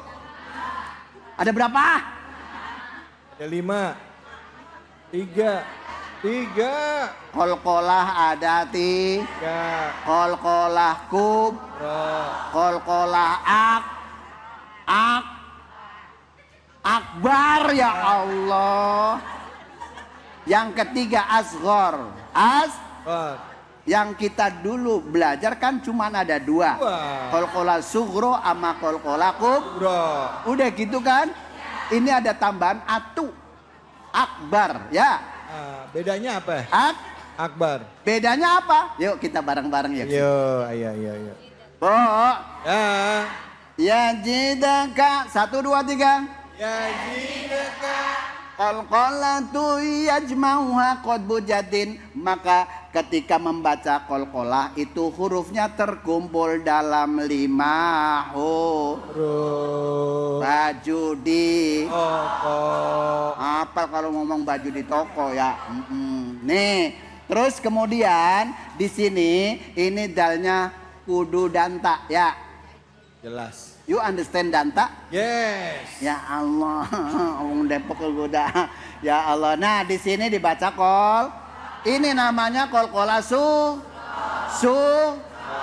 Ada berapa? Ada 5. 3. Kol-kolah ada 3. Kol-kolah kub. Kol-kolah akbar, ya Allah. Yang ketiga asghar. Yang kita dulu belajar kan cuma ada 2. Kol-kolah sugro sama kol-kolah kubro. Udah gitu kan? Ini ada tambahan atu. Akbar, ya. Bedanya apa? Akbar. Bedanya apa? Yuk kita bareng-bareng ya. Ayo. Bu. Ya jidaka 1, 2, 3. Ya jidaka. Qalqalatu yajma'uha qadbu jadin. Maka ketika membaca qalqalah itu hurufnya terkumpul dalam 5 huruf. Baju di toko. Apa kalau ngomong baju di toko ya? Nih, terus kemudian di sini ini dalnya kudu danta ya. Jelas. You understand danta? Yes. Ya Allah, Om Depok udah. Ya Allah. Nah, di sini dibaca kol. Ini namanya kol-kola su.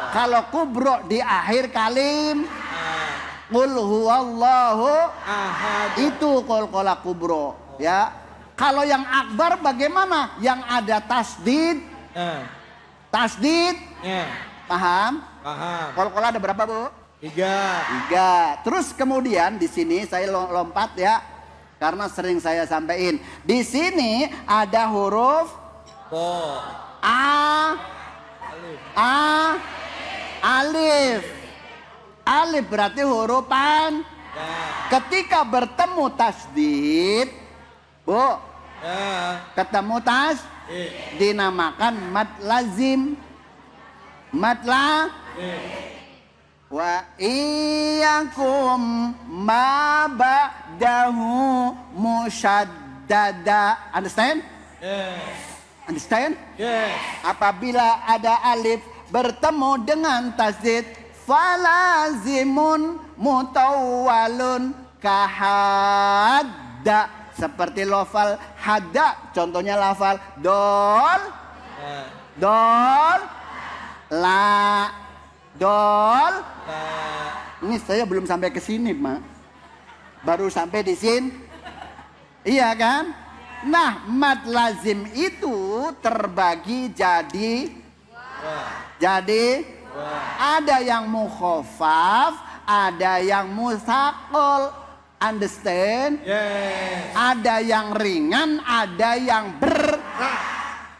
Kalau kubro di akhir kalim. Qul huwallahu ahad. Itu kol-kola kubro, ya. Kalau yang akbar bagaimana? Yang ada tasdid. Tasdid. Paham? Paham. Kol-kola ada berapa, Bu? 3. Terus kemudian di sini saya lompat ya, karena sering saya sampaikan. Di sini ada huruf alif. Alif berarti huruf pan. Ketika bertemu tasdid, Bu, ketemu dinamakan mad lazim. Wa iyyakum ma ba'dahu musyaddada. Understand? Yes. Understand? Yes. Apabila ada alif bertemu dengan tasdid, falazimun mutawwalun kahadda. Seperti lafal hadda. Contohnya lafal dol. La. Dol. Ini saya belum sampai ke sini, Mak. Baru sampai di sini. Iya kan? Nah, mad lazim itu terbagi jadi Ada yang mukhafaf, ada yang musaqal. Understand? Yes. Ada yang ringan, ada yang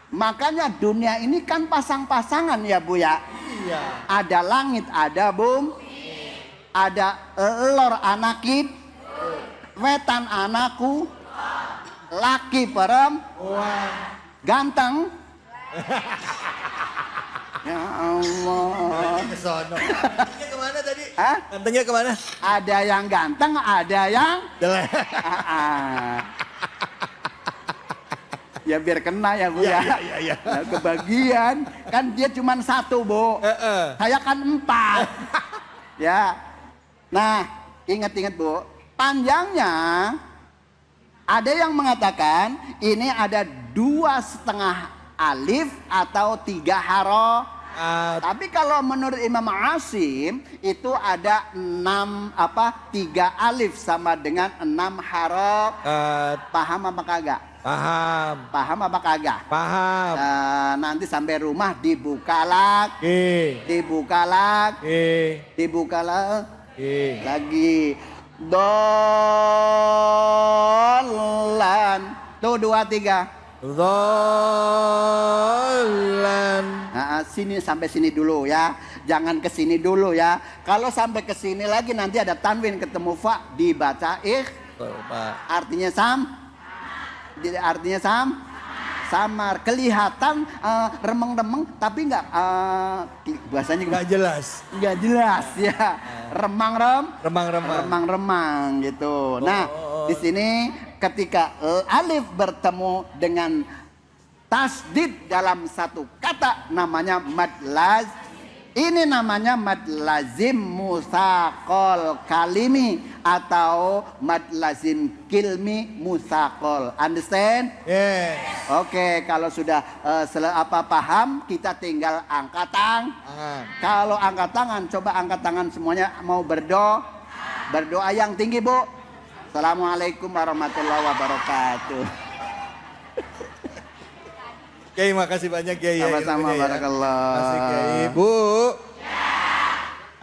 Makanya dunia ini kan pasang-pasangan ya Bu ya. Iya. Ada langit, ada bumi. Ada lor anakit, wetan anakku, laki perempuan, ganteng. Ya Allah. Kesono. Gantengnya kemana tadi? Hah? Gantengnya kemana? Ada yang ganteng, ada yang jelek. Ya biar kena ya Bu ya. Iya. Nah, kebagian kan dia cuma satu Bu. Saya kan 4. Ya. Nah ingat-ingat Bu. Panjangnya ada yang mengatakan ini ada 2,5 alif atau 3 haro. Tapi kalau menurut Imam Asim itu ada 3 alif sama dengan 6 haro. Paham apa kagak? Paham. Paham apa kagak? Paham. Nanti sampai rumah dibuka lagi. Dibuka lagi. Dolan. Tuh 2, 3. Dolan. Nah, sini sampai sini dulu ya. Jangan ke sini dulu ya. Kalau sampai ke sini lagi nanti ada tanwin ketemu fa dibaca artinya samar, kelihatan remeng-remeng tapi nggak bahasanya nggak jelas ya, remang-remang gitu. Nah di sini ketika alif bertemu dengan tasdid dalam satu kata namanya mad lazim. Ini namanya mad lazim musaqal kalimi atau mad lazim kilmi musaqal. Understand? Yes. Oke, kalau sudah paham, kita tinggal angkat tangan. Kalau angkat tangan, coba angkat tangan semuanya mau berdoa. Berdoa yang tinggi, Bu. Assalamualaikum warahmatullahi wabarakatuh. Kiai, makasih banyak Kiai. Sama-sama, barakallah. Makasih Kiai. Bu.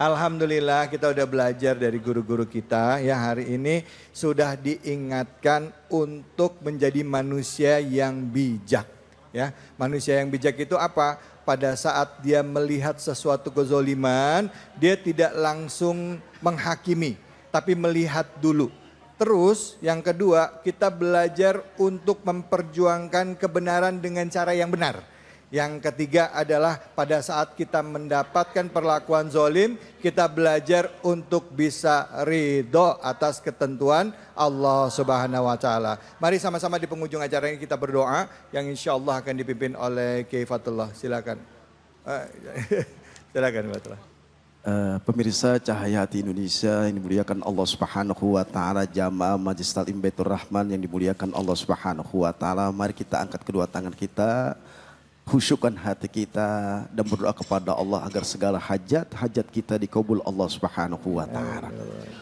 Alhamdulillah kita udah belajar dari guru-guru kita ya, hari ini sudah diingatkan untuk menjadi manusia yang bijak ya. Manusia yang bijak itu apa? Pada saat dia melihat sesuatu kezoliman, dia tidak langsung menghakimi, tapi melihat dulu. Terus yang kedua, kita belajar untuk memperjuangkan kebenaran dengan cara yang benar. Yang ketiga adalah pada saat kita mendapatkan perlakuan zolim, kita belajar untuk bisa ridho atas ketentuan Allah Subhanahu wa Ta'ala. Mari sama-sama di penghujung acara ini kita berdoa yang insya Allah akan dipimpin oleh Kiai Fatullah. Silakan. Silakan Fatullah. Pemirsa Cahaya Hati Indonesia yang dimuliakan Allah Subhanahu wa Ta'ala, jamaah Majelis Taklim Baitur Rahman yang dimuliakan Allah Subhanahu wa Ta'ala, mari kita angkat kedua tangan kita, khusyukkan hati kita dan berdoa kepada Allah agar segala hajat kita dikabul Allah Subhanahu wa Ta'ala.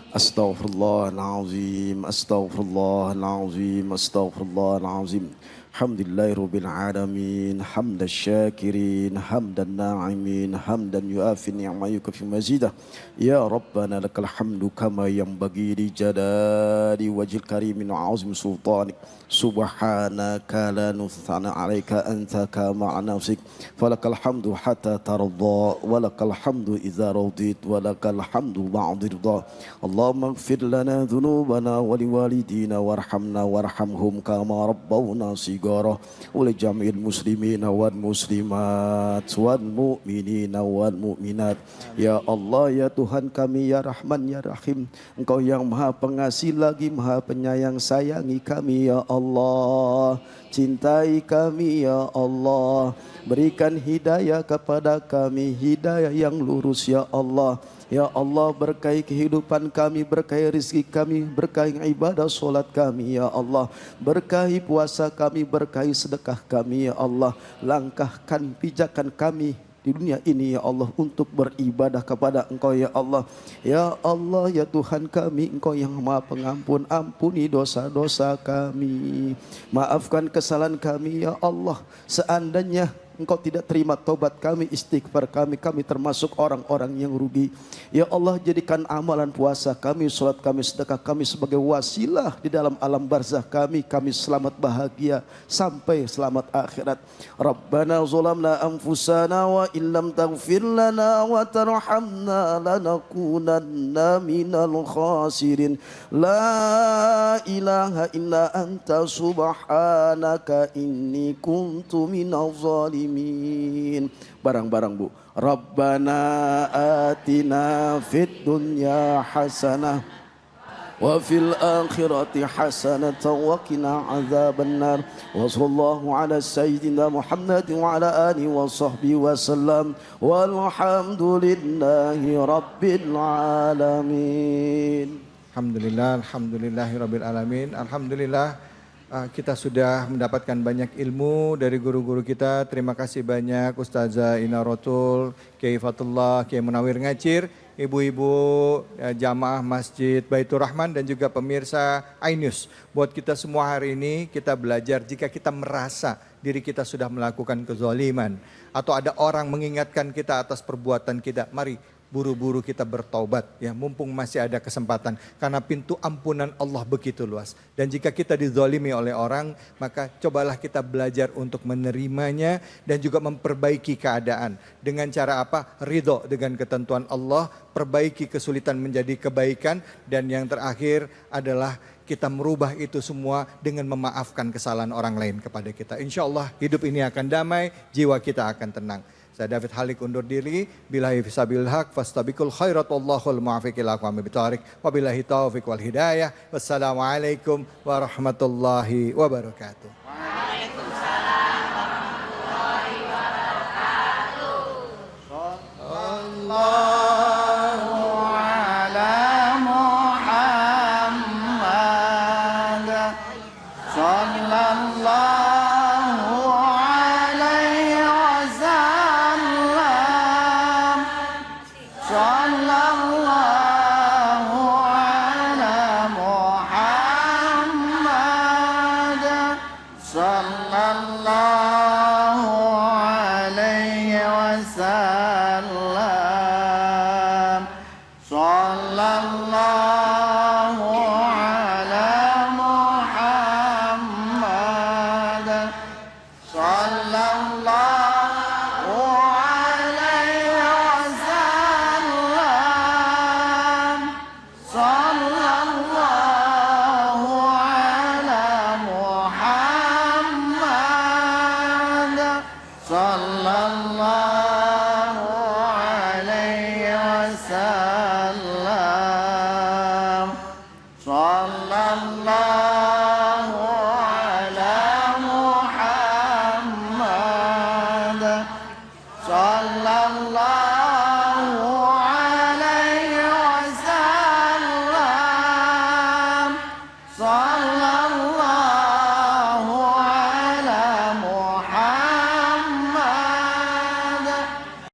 Astaghfirullahalazim, astaghfirullahalazim, astaghfirullahalazim. Alhamdulillahirabbil alamin, hamdan syakirin, hamdan na'imin, hamdan yuafi ni'ma yukafi mazidah. Ya Rabbana lakal hamdu kama yanbaghi li jalali wajhil karimin wa azim sultanik. Subhanaka la nuthana 'alaika anta kama nafsik. Falakal hamdu hatta tarda, walakal hamdu idza radit, walakal hamdu ba'da ridha. Allahumma ighfir lana dhunubana wa liwalidina warhamna warhamhum kama rabbawna sigara, wa li jami'il muslimina wal muslimat wal mu'minina wal mu'minat. Ya Allah, ya Tuhan kami, ya Rahman, ya Rahim, Engkau yang Maha Pengasih lagi Maha Penyayang, sayangi kami ya Allah, cintai kami ya Allah, berikan hidayah kepada kami, hidayah yang lurus ya Allah. Ya Allah, berkahi kehidupan kami, berkahi rezeki kami, berkahi ibadah solat kami ya Allah, berkahi puasa kami, berkahi sedekah kami ya Allah. Langkahkan pijakan kami di dunia ini ya Allah untuk beribadah kepada Engkau ya Allah. Ya Allah, ya Tuhan kami, Engkau yang Maha Pengampun, ampuni dosa-dosa kami, maafkan kesalahan kami ya Allah. Seandainya Engkau tidak terima taubat kami, istighfar kami termasuk orang-orang yang rugi. Ya Allah, jadikan amalan puasa kami, salat kami, sedekah kami sebagai wasilah di dalam alam barzah kami selamat bahagia sampai selamat akhirat. Rabbana zalamna anfusana wa illam taghfir lana wa tarhamna lanakunanna minal khasirin. La ilaha illa anta subhanaka inni kuntu minaz zalimin. Barang-barang Bu. Rabbana atina fid dunya hasanah wa fil akhirati hasanatan wa qina adzabannar. Wa sallallahu ala sayyidina Muhammad wa ala alihi wa sahbihi wa sallam. Walhamdulillahi rabbil alamin. Alhamdulillahirabbil alamin. Alhamdulillah. Kita sudah mendapatkan banyak ilmu dari guru-guru kita. Terima kasih banyak Ustazah Ina Rotul, Kiai Fatullah, Kiai Munawir Ngacir, ibu-ibu jamaah Masjid Baitur Rahman dan juga pemirsa iNews. Buat kita semua hari ini kita belajar jika kita merasa diri kita sudah melakukan kezaliman atau ada orang mengingatkan kita atas perbuatan kita, mari buru-buru kita bertaubat ya, mumpung masih ada kesempatan, karena pintu ampunan Allah begitu luas. Dan jika kita dizalimi oleh orang, maka cobalah kita belajar untuk menerimanya dan juga memperbaiki keadaan. Dengan cara apa? Ridho dengan ketentuan Allah, perbaiki kesulitan menjadi kebaikan, dan yang terakhir adalah kita merubah itu semua dengan memaafkan kesalahan orang lain kepada kita. Insya Allah hidup ini akan damai, jiwa kita akan tenang. Saya David Halik undur diri. Billahi fisabil haq fastabiqul khairat wallahul muwaffiq ila aqwamit thoriq. Wabillahi taufiq wal hidayah. Wassalamualaikum warahmatullahi wabarakatuh. Waalaikumsalam warahmatullahi wabarakatuh. Sallallahu ala Muhammad. Sallallahu Sallallahu